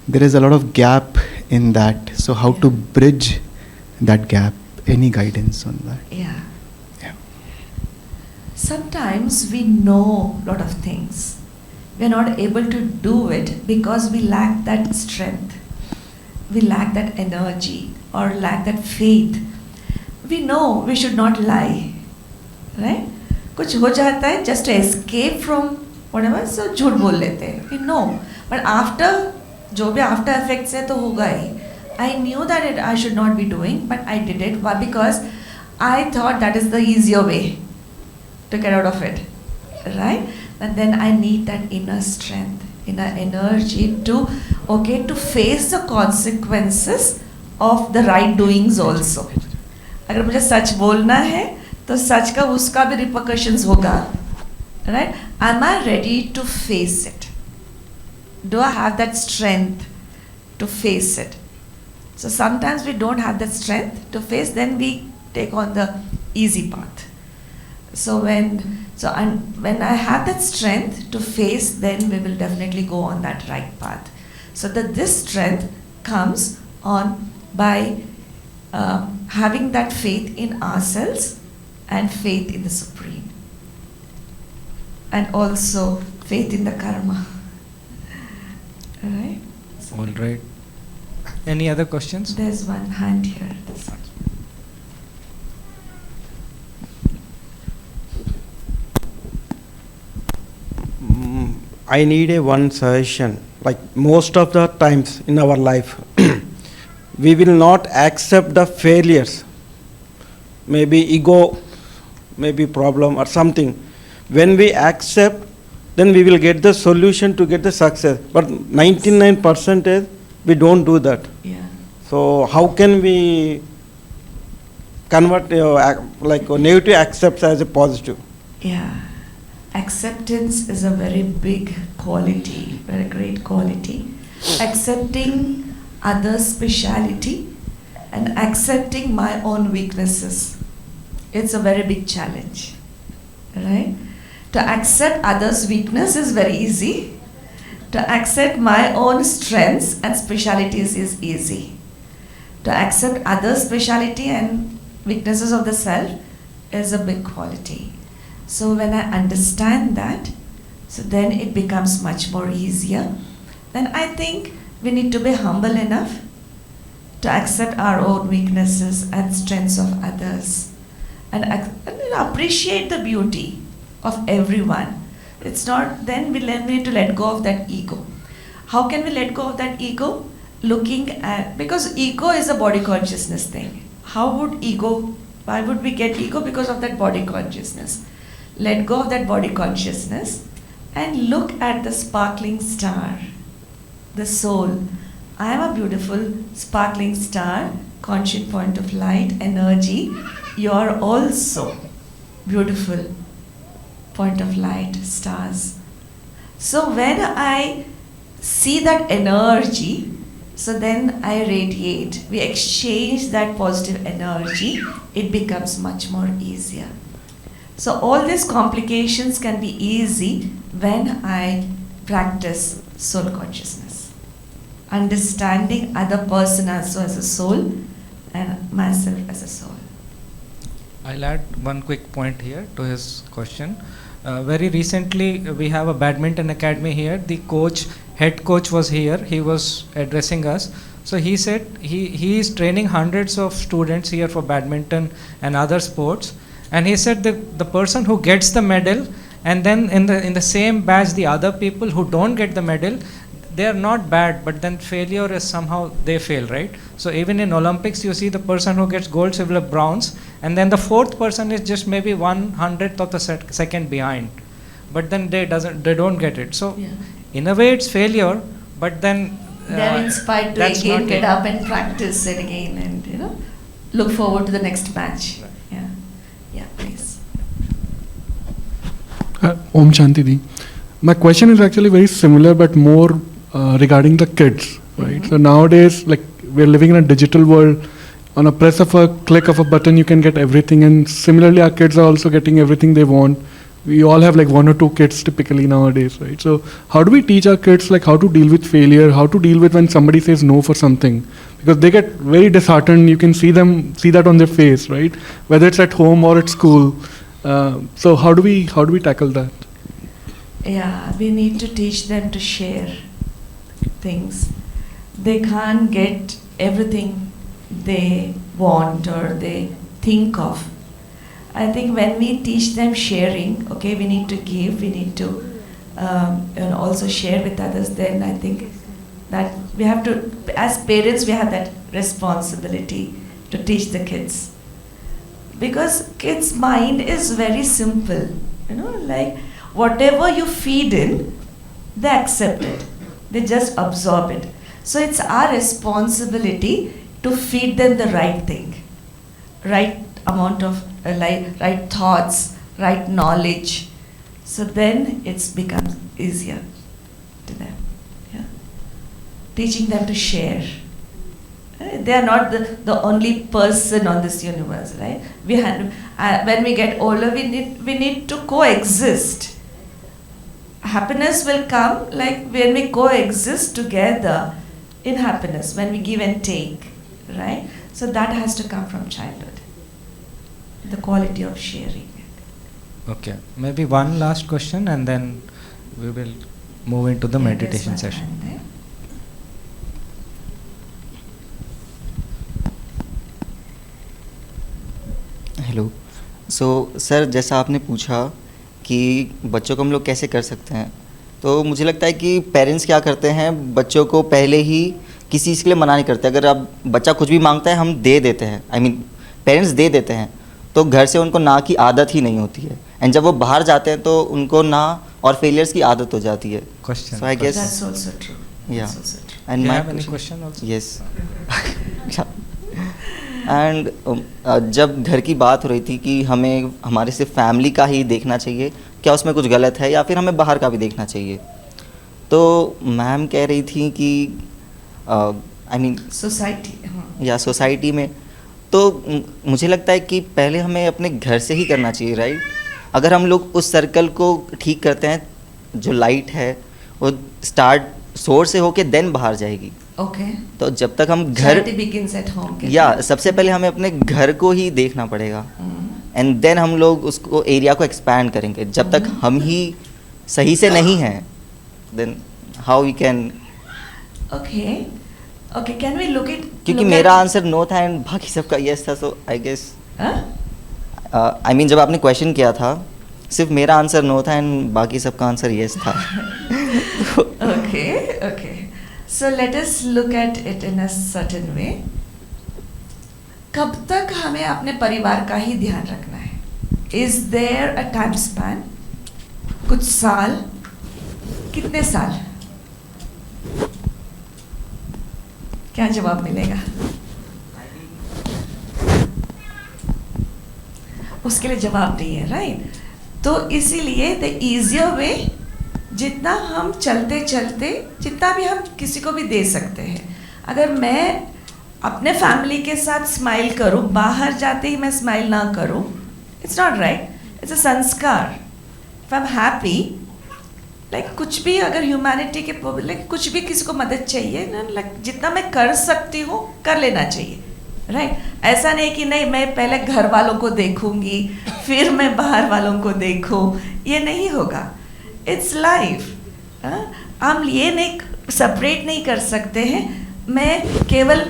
G: there is a lot of gap in that. So how to bridge that gap? Any guidance on that?
A: Yeah.
G: Yeah.
A: Sometimes we know a lot of things. We are not able to do it because we lack that strength. We lack that energy or lack that faith. We know we should not lie. Right? कुछ हो जाता है just to escape from whatever, so झूठ बोल लेते हैं. We know. But after, जो भी after effects है तो होगा ही. I knew that I should not be doing, but I did it. Why? Because I thought that is the easier way to get out of it, right? And then I need that inner strength, inner energy to face the consequences of the right doings also. अगर मुझे सच बोलना है, तो सच का उसका भी repercussions होगा, right? Am I ready to face it? Do I have that strength to face it? So sometimes we don't have that strength to face, then we take on the easy path. So when I have that strength to face, then we will definitely go on that right path. So that this strength comes on by having that faith in ourselves and faith in the Supreme, and also faith in the karma. All right?
B: All right. Any other questions?
A: There's one hand here.
E: I need one suggestion. Like most of the times in our life, we will not accept the failures. Maybe ego, maybe problem or something. When we accept, then we will get the solution to get the success. But 99% we don't do that.
A: Yeah.
E: So how can we convert negative accepts as a positive?
A: Yeah. Acceptance is a very big quality, very great quality. Accepting others' speciality and accepting my own weaknesses. It's a very big challenge, right? To accept others' weakness is very easy. To accept my own strengths and specialities is easy. To accept others' speciality and weaknesses of the self is a big quality. So when I understand that, so then it becomes much more easier. Then I think we need to be humble enough to accept our own weaknesses and strengths of others, and appreciate the beauty of everyone. It's not, then we need to let go of that ego. How can we let go of that ego? Looking at, because ego is a body consciousness thing. Why would we get ego? Because of that body consciousness. Let go of that body consciousness and look at the sparkling star, the soul. I am a beautiful sparkling star, conscious point of light, energy. You are also beautiful point of light, stars. So when I see that energy, so then I radiate. We exchange that positive energy. It becomes much more easier. So all these complications can be easy when I practice soul consciousness. Understanding other person also as a soul and myself as a soul.
B: I'll add one quick point here to his question. Very recently, we have a badminton academy here. The head coach was here. He was addressing us. So he said he is training hundreds of students here for badminton and other sports. And he said that the person who gets the medal, and then in the same batch, the other people who don't get the medal, they are not bad, but then failure is somehow they fail, right? So even in Olympics, you see the person who gets gold, silver, bronze, and then the fourth person is just maybe 1/100th of the second behind, but then they don't get it. So in a way, it's failure, but then
A: they're inspired to
B: that's
A: again
B: not
A: get
B: it.
A: up and practice it again, and look forward to the next match.
B: Right.
A: Yeah, please.
H: Om Shanti Di. My question is actually very similar, but more regarding the kids, right? So nowadays, like, we're living in a digital world. On a press of a click of a button, you can get everything, and similarly, our kids are also getting everything they want. We all have like 1 or 2 kids typically nowadays, right? So how do we teach our kids like how to deal with failure, how to deal with when somebody says no for something? Because they get very disheartened. You can see that on their face, right? Whether it's at home or at school. So how do we tackle that?
A: Yeah, we need to teach them to share things. They can't get everything they want or they think of. I think when we teach them sharing, okay, we need to give, we need to also share with others, then I think that we have to, as parents, we have that responsibility to teach the kids. Because kids' mind is very simple, like whatever you feed in, they accept it, they just absorb it. So it's our responsibility to feed them the right thing, right amount of right thoughts, right knowledge. So then it's becomes easier to them. Yeah? Teaching them to share. They are not the only person on this universe, right? When we get older, we need to coexist. Happiness will come like when we coexist together in happiness, when we give and take, right? So that has to come from childhood, the quality of sharing.
B: Okay, maybe one last question and then we will move into the meditation session.
C: Hello sir, जैसा आपने पूछा कि बच्चों को हम लोग कैसे कर सकते हैं, तो मुझे लगता है कि पेरेंट्स क्या करते हैं, बच्चों को पहले ही किसी चीज़ के लिए मना नहीं करते. अगर अब बच्चा कुछ भी मांगता है हम दे देते हैं, पेरेंट्स दे देते हैं, तो घर से उनको ना की आदत ही नहीं होती है. एंड जब वो बाहर जाते हैं तो उनको ना और फेलियर्स की आदत हो जाती है.
B: So
C: I guess
A: that's also true.
C: Yeah.
A: That's also true.
C: And
B: Do you
C: my
B: have any question also?
C: Yes. And जब घर की बात हो रही थी कि हमें हमारे सिर्फ फैमिली का ही देखना चाहिए, क्या उसमें कुछ गलत है या फिर हमें बाहर का भी देखना चाहिए, तो मैम कह रही थी कि सोसाइटी में, तो मुझे लगता है कि पहले हमें अपने घर से ही करना चाहिए, राइट? अगर हम लोग उस सर्कल को ठीक करते हैं, जो लाइट है वो स्टार्ट सोर्स से होके देन बाहर जाएगी.
A: Okay.
C: तो जब तक हम घर
A: begins at home.
C: सबसे पहले हमें अपने घर को ही देखना पड़ेगा, एंड देन हम लोग उसको एरिया को एक्सपैंड करेंगे. जब तक हम ही सही से नहीं हैं, then how we can.
A: Okay, can we look it,
C: क्योंकि मेरा आंसर नो था एंड बाकी सबका यस था, सो आई गेस जब आपने क्वेश्चन किया था सिर्फ मेरा आंसर नो था एंड बाकी सबका आंसर यस था.
A: Okay. So let us look at it in a certain way. कब तक हमें अपने परिवार का ही ध्यान रखना है? Is there a time span? कुछ साल? कितने साल? क्या जवाब मिलेगा? उसके लिए जवाब नहीं है, राइट? तो इसीलिए the easier way, जितना हम चलते चलते जितना भी हम किसी को भी दे सकते हैं. अगर मैं अपने फैमिली के साथ स्माइल करूं, बाहर जाते ही मैं स्माइल ना करूं, it's not right. It's a sanskar. If I am happy, like कुछ भी अगर ह्यूमैनिटी के लाइक कुछ भी किसी को मदद चाहिए ना, लाइक जितना मैं कर सकती हूँ कर लेना चाहिए, राइट? ऐसा नहीं कि नहीं मैं पहले घर वालों को देखूंगी फिर मैं बाहर वालों को देखूं, ये नहीं होगा. It's life. हम ये नहीं सेपरेट नहीं कर सकते हैं. मैं केवल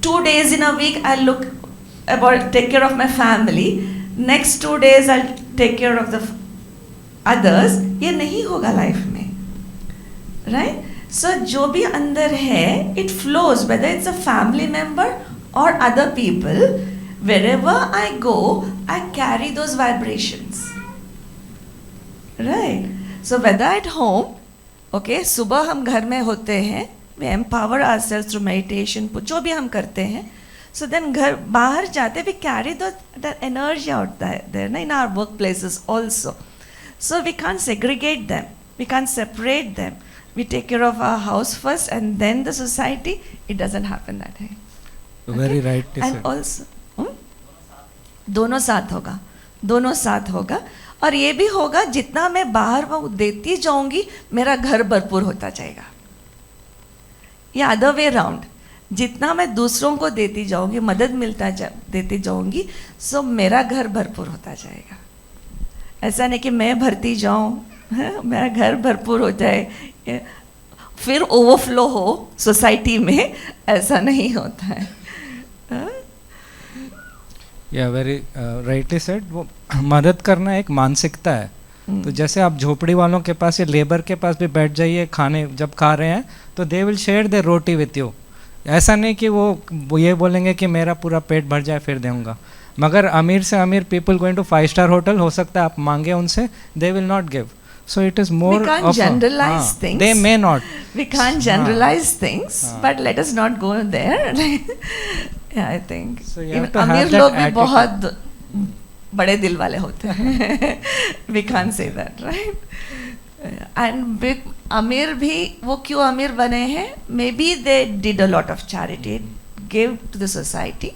A: 2 days in a week I look about take care of my family, next 2 days I take care of the others, ये नहीं होगा लाइफ में, राइट? सो जो भी अंदर है it flows, whether it's a family member और other people, wherever I go I carry those vibrations. Right. So whether at home, okay, सुबह हम घर में होते हैं we empower ourselves through meditation, जो भी हम करते हैं. So then घर बाहर जाते, we carry that energy out there in our workplaces also. So we can't segregate them, we can't separate them. We take care of our house first and then the society. It doesn't happen that way.
B: Very right.
A: And also दोनों साथ होगा, दोनों साथ होगा. और ये भी होगा जितना मैं बाहर वो देती जाऊंगी मेरा घर भरपूर होता जाएगा. या अदर वे राउंड, जितना मैं दूसरों को देती जाऊंगी, मदद देती जाऊंगी, सो मेरा घर भरपूर होता जाएगा. ऐसा नहीं कि मैं भरती जाऊं, मेरा घर भरपूर हो जाए फिर ओवरफ्लो हो सोसाइटी में, ऐसा नहीं होता है.
B: या वेरी राइटली सेड. वो मदद करना एक मानसिकता है. तो जैसे आप झोपड़ी वालों के पास या लेबर के पास भी बैठ जाइए, खाने जब खा रहे हैं तो they will share their roti with you. ऐसा नहीं कि वो ये बोलेंगे कि मेरा पूरा पेट भर जाए फिर दूंगा. मगर अमीर से अमीर people going to 5-star hotel, हो सकता है आप मांगे उनसे, they will not give. So it is more.
A: We can't generalize things.
B: They may not.
A: We can't generalize things, but let us not go there. Yeah, I think.
B: So you have
A: even
B: to have
A: अमीर
B: that
A: लोग भी
B: attitude.
A: बहुत बड़े दिल वाले होते हैं. We can't say that, right? And big अमीर भी वो क्यों अमीर बने हैं? Maybe they did a lot of charity, gave to the society.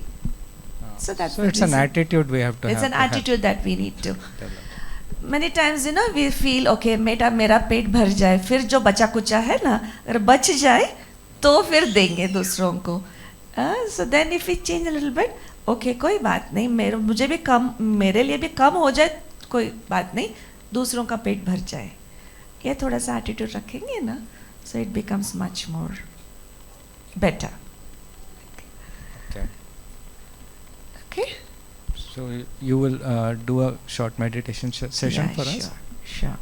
A: So that's.
B: So it's an attitude we have to have.
A: It's an attitude that we need to. Many times we feel okay, मेरा पेट भर जाए, फिर जो बचा कुचा है ना, अगर बच जाए तो फिर देंगे दूसरों को. So then if we change a little bit, okay, कोई बात नहीं, मुझे भी कम, मेरे लिए भी कम हो जाए, कोई बात नहीं, दूसरों का पेट भर जाए. ये थोड़ा सा एटीट्यूड रखेंगे ना, so it becomes much more better. Okay.
B: So you will do a short meditation session for us?
A: Sure.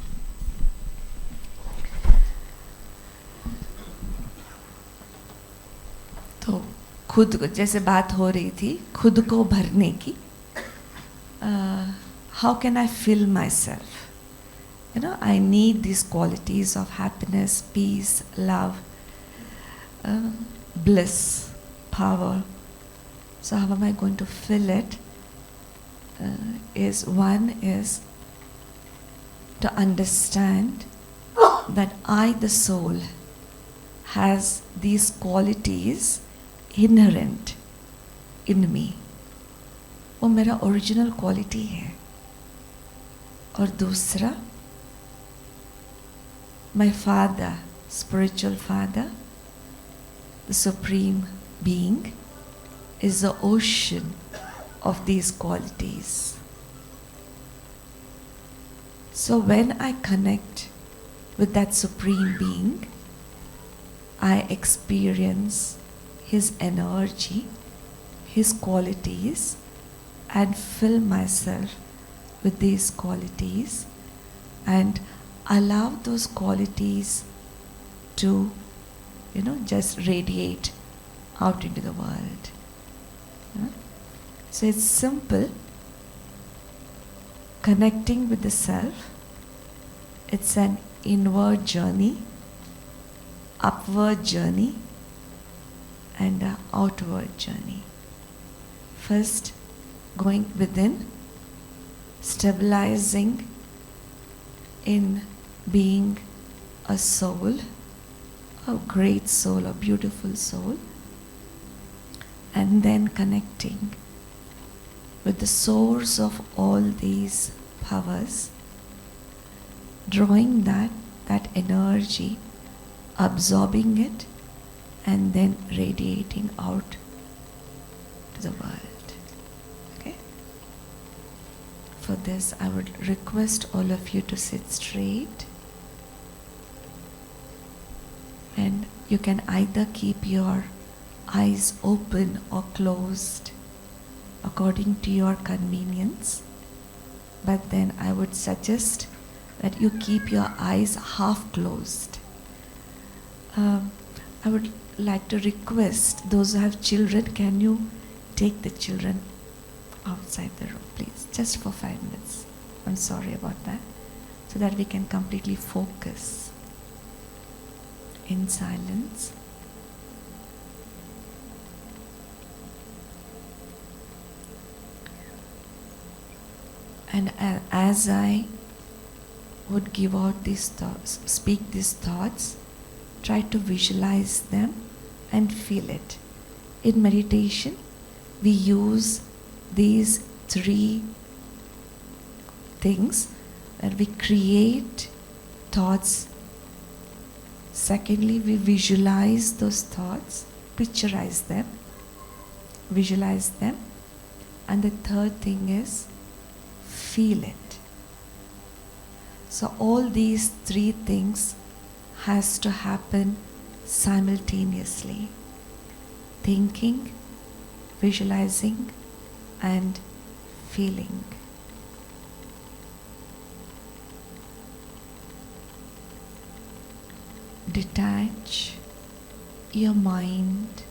A: तो खुद को, जैसे बात हो रही थी खुद को भरने की, how can I fill myself? I need these qualities of happiness, peace, love, bliss, power. So how am I going to fill it? Is to understand that I, the soul, has these qualities inherent in me. वो मेरा original quality है. और दूसरा, my father, spiritual father, the supreme being, is the ocean of these qualities. So when I connect with that supreme being, I experience his energy, his qualities, and fill myself with these qualities and allow those qualities to just radiate out into the world. So it's simple. Connecting with the self, it's an inward journey, upward journey, and an outward journey. First, going within, stabilizing in being a soul, a great soul, a beautiful soul, and then connecting with the source of all these powers, drawing that energy, absorbing it, and then radiating out to the world. Okay? For this, I would request all of you to sit straight, and you can either keep your eyes open or closed according to your convenience, but then I would suggest that you keep your eyes half closed. I would like to request those who have children, can you take the children outside the room, please, just for 5 minutes. I'm sorry about that, so that we can completely focus in silence And as I would give out these thoughts, speak these thoughts, try to visualize them and feel it. In meditation, we use these three things, that we create thoughts. Secondly, we visualize those thoughts, picturize them, visualize them. And the third thing is feel it. So all these three things has to happen simultaneously. Thinking, visualizing, and feeling. Detach your mind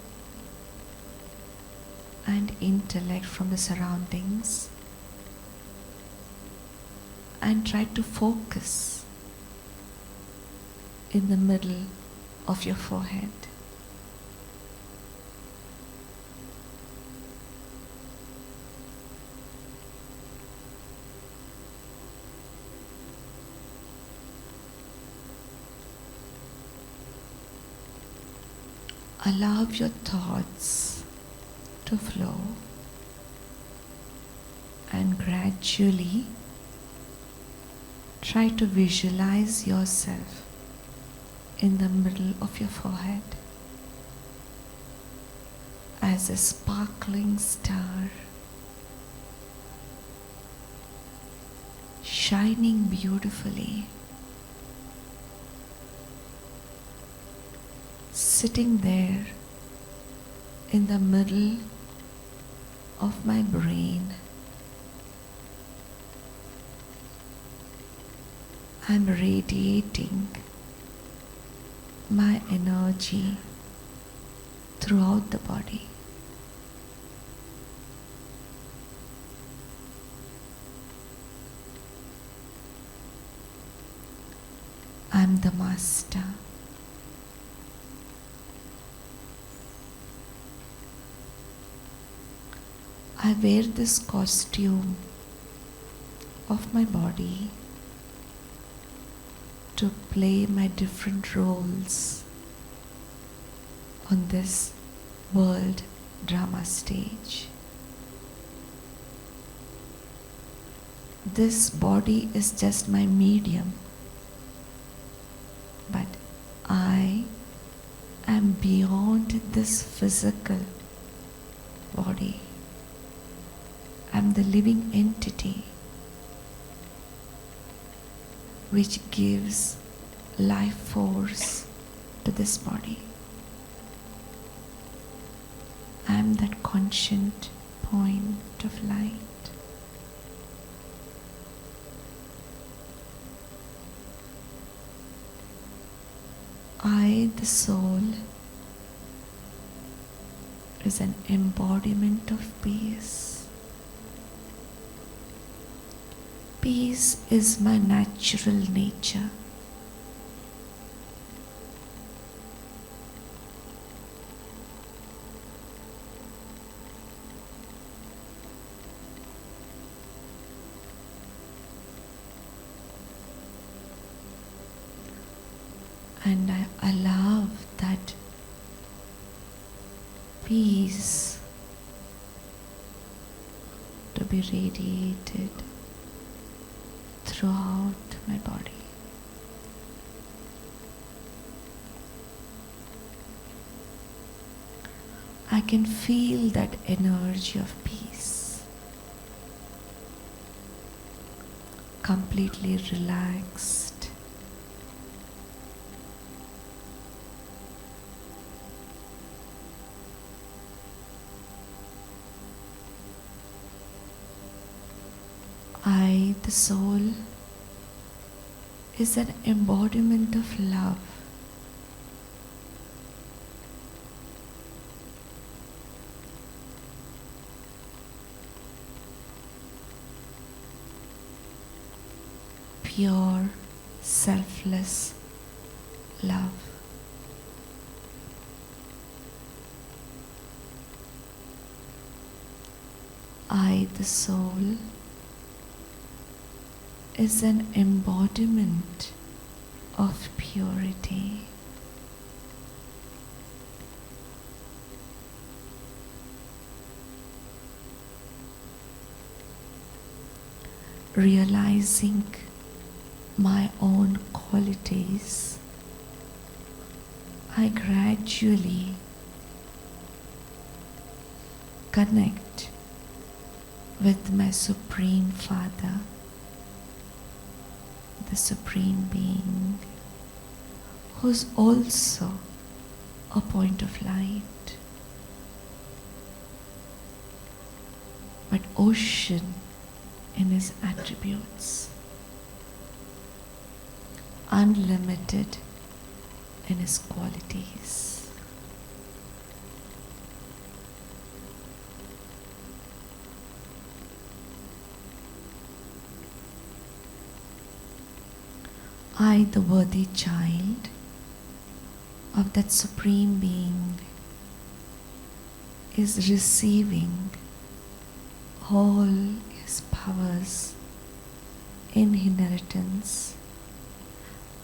A: and intellect from the surroundings and try to focus in the middle of your forehead. Allow your thoughts to flow and gradually try to visualize yourself in the middle of your forehead as a sparkling star, shining beautifully, sitting there in the middle of my brain. I'm radiating my energy throughout the body. I'm the master. I wear this costume of my body to play my different roles on this world drama stage. This body is just my medium, but I am beyond this physical body. I'm the living entity which gives life force to this body. I am that conscient point of light. I, the soul, is an embodiment of peace. Peace is my natural nature. And I allow that peace to be radiated throughout my body. I can feel that energy of peace, completely relaxed. I, the soul, is an embodiment of love. Pure, selfless love. I, the soul, is an embodiment of purity. Realizing my own qualities, I gradually connect with my Supreme Father, the Supreme Being, who's also a point of light, but ocean in his attributes, unlimited in his qualities. I, the worthy child of that Supreme Being, is receiving all his powers in inheritance.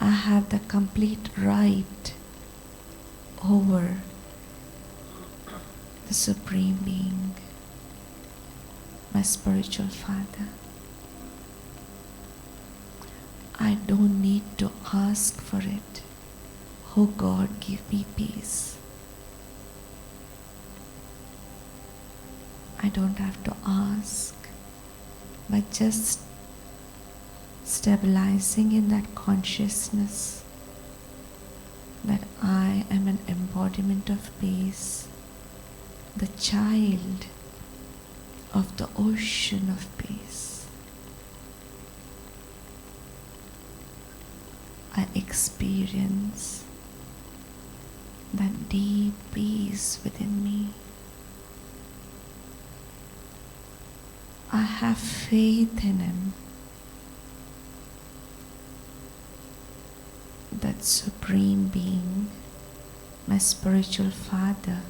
A: I have the complete right over the Supreme Being, my spiritual Father. I don't need to ask for it. Oh God, give me peace. I don't have to ask, but just stabilizing in that consciousness that I am an embodiment of peace, the child of the ocean of peace. I experience that deep peace within me. I have faith in Him, that Supreme Being, my spiritual Father,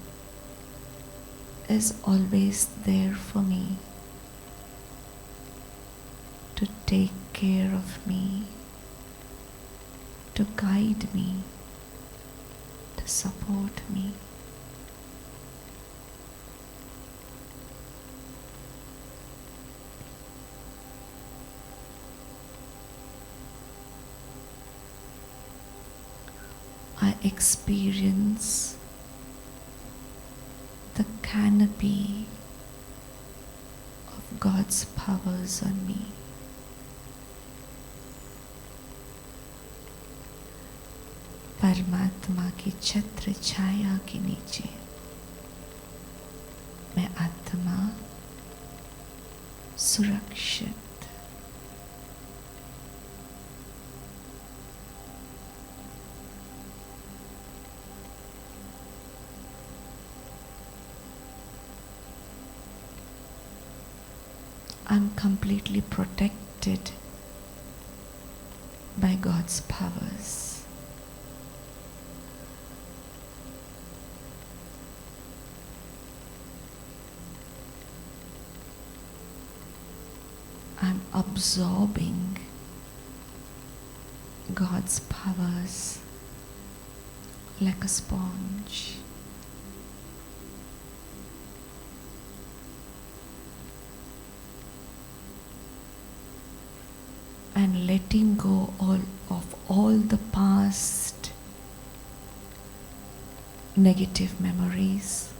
A: is always there for me, to take care of me, to guide me, to support me. I experience the canopy of God's powers on me. परमात्मा की छत्र छाया के नीचे मैं आत्मा सुरक्षित। I'm completely protected by God's powers. I'm absorbing God's powers like a sponge. And letting go of all the past negative memories,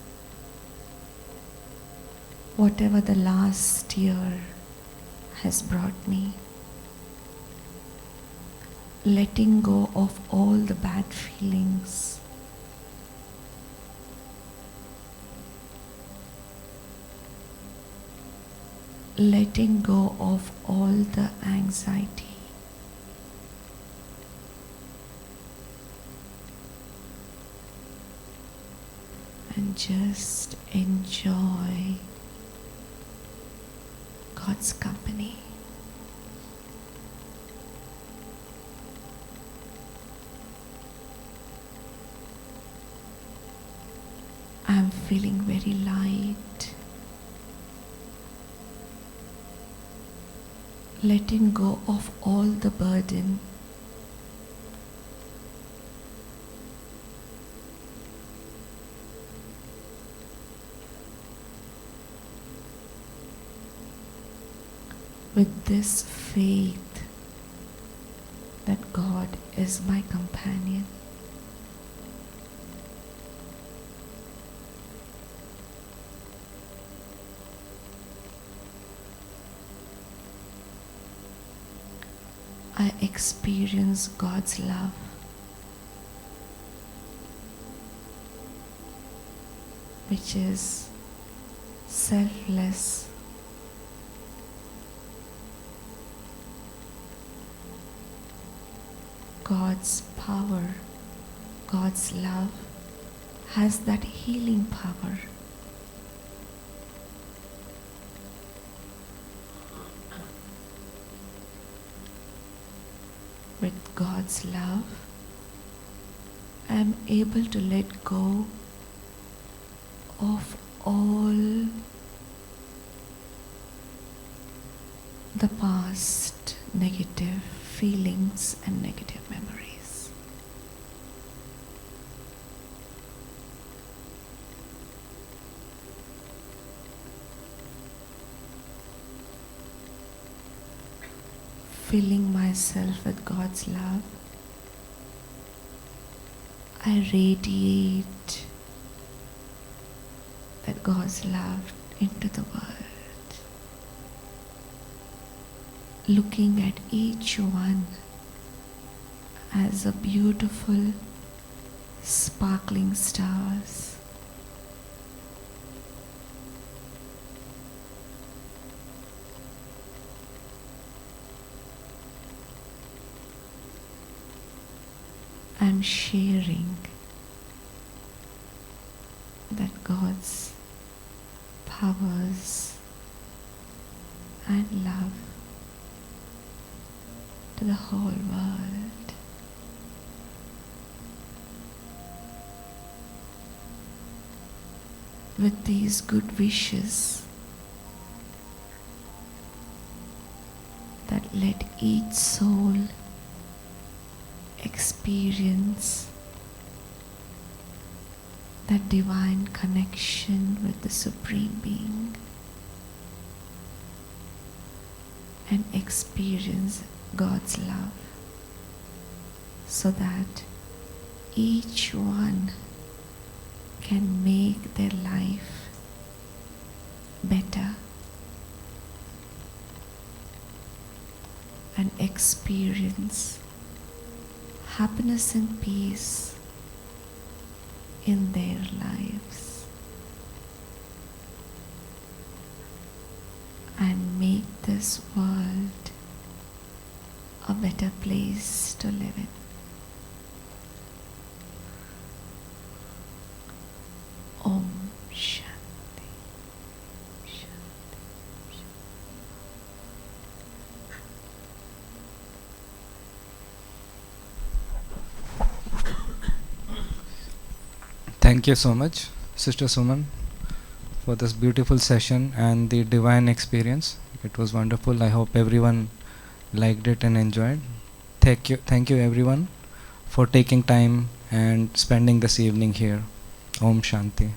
A: whatever the last year has brought me, letting go of all the bad feelings, letting go of all the anxiety, and just enjoy God's company. I'm feeling very light, letting go of all the burden. With this faith that God is my companion. I experience God's love. Which is selfless, God's power, God's love has that healing power. With God's love, I am able to let go of all the past negative feelings and negative memories. Filling myself with God's love, I radiate that God's love into the world, looking at each one as a beautiful sparkling stars. I'm sharing that God's powers and love to the whole world. With these good wishes that let each soul experience that divine connection with the Supreme Being and experience God's love, so that each one can make their life better and experience happiness and peace in their lives, and make this world a better place to live in. Om Shanti. Shanti.
B: Thank you so much, Sister Suman, for this beautiful session and the divine experience. It was wonderful. I hope everyone liked it and enjoyed. Thank you everyone for taking time and spending this evening here. Om Shanti.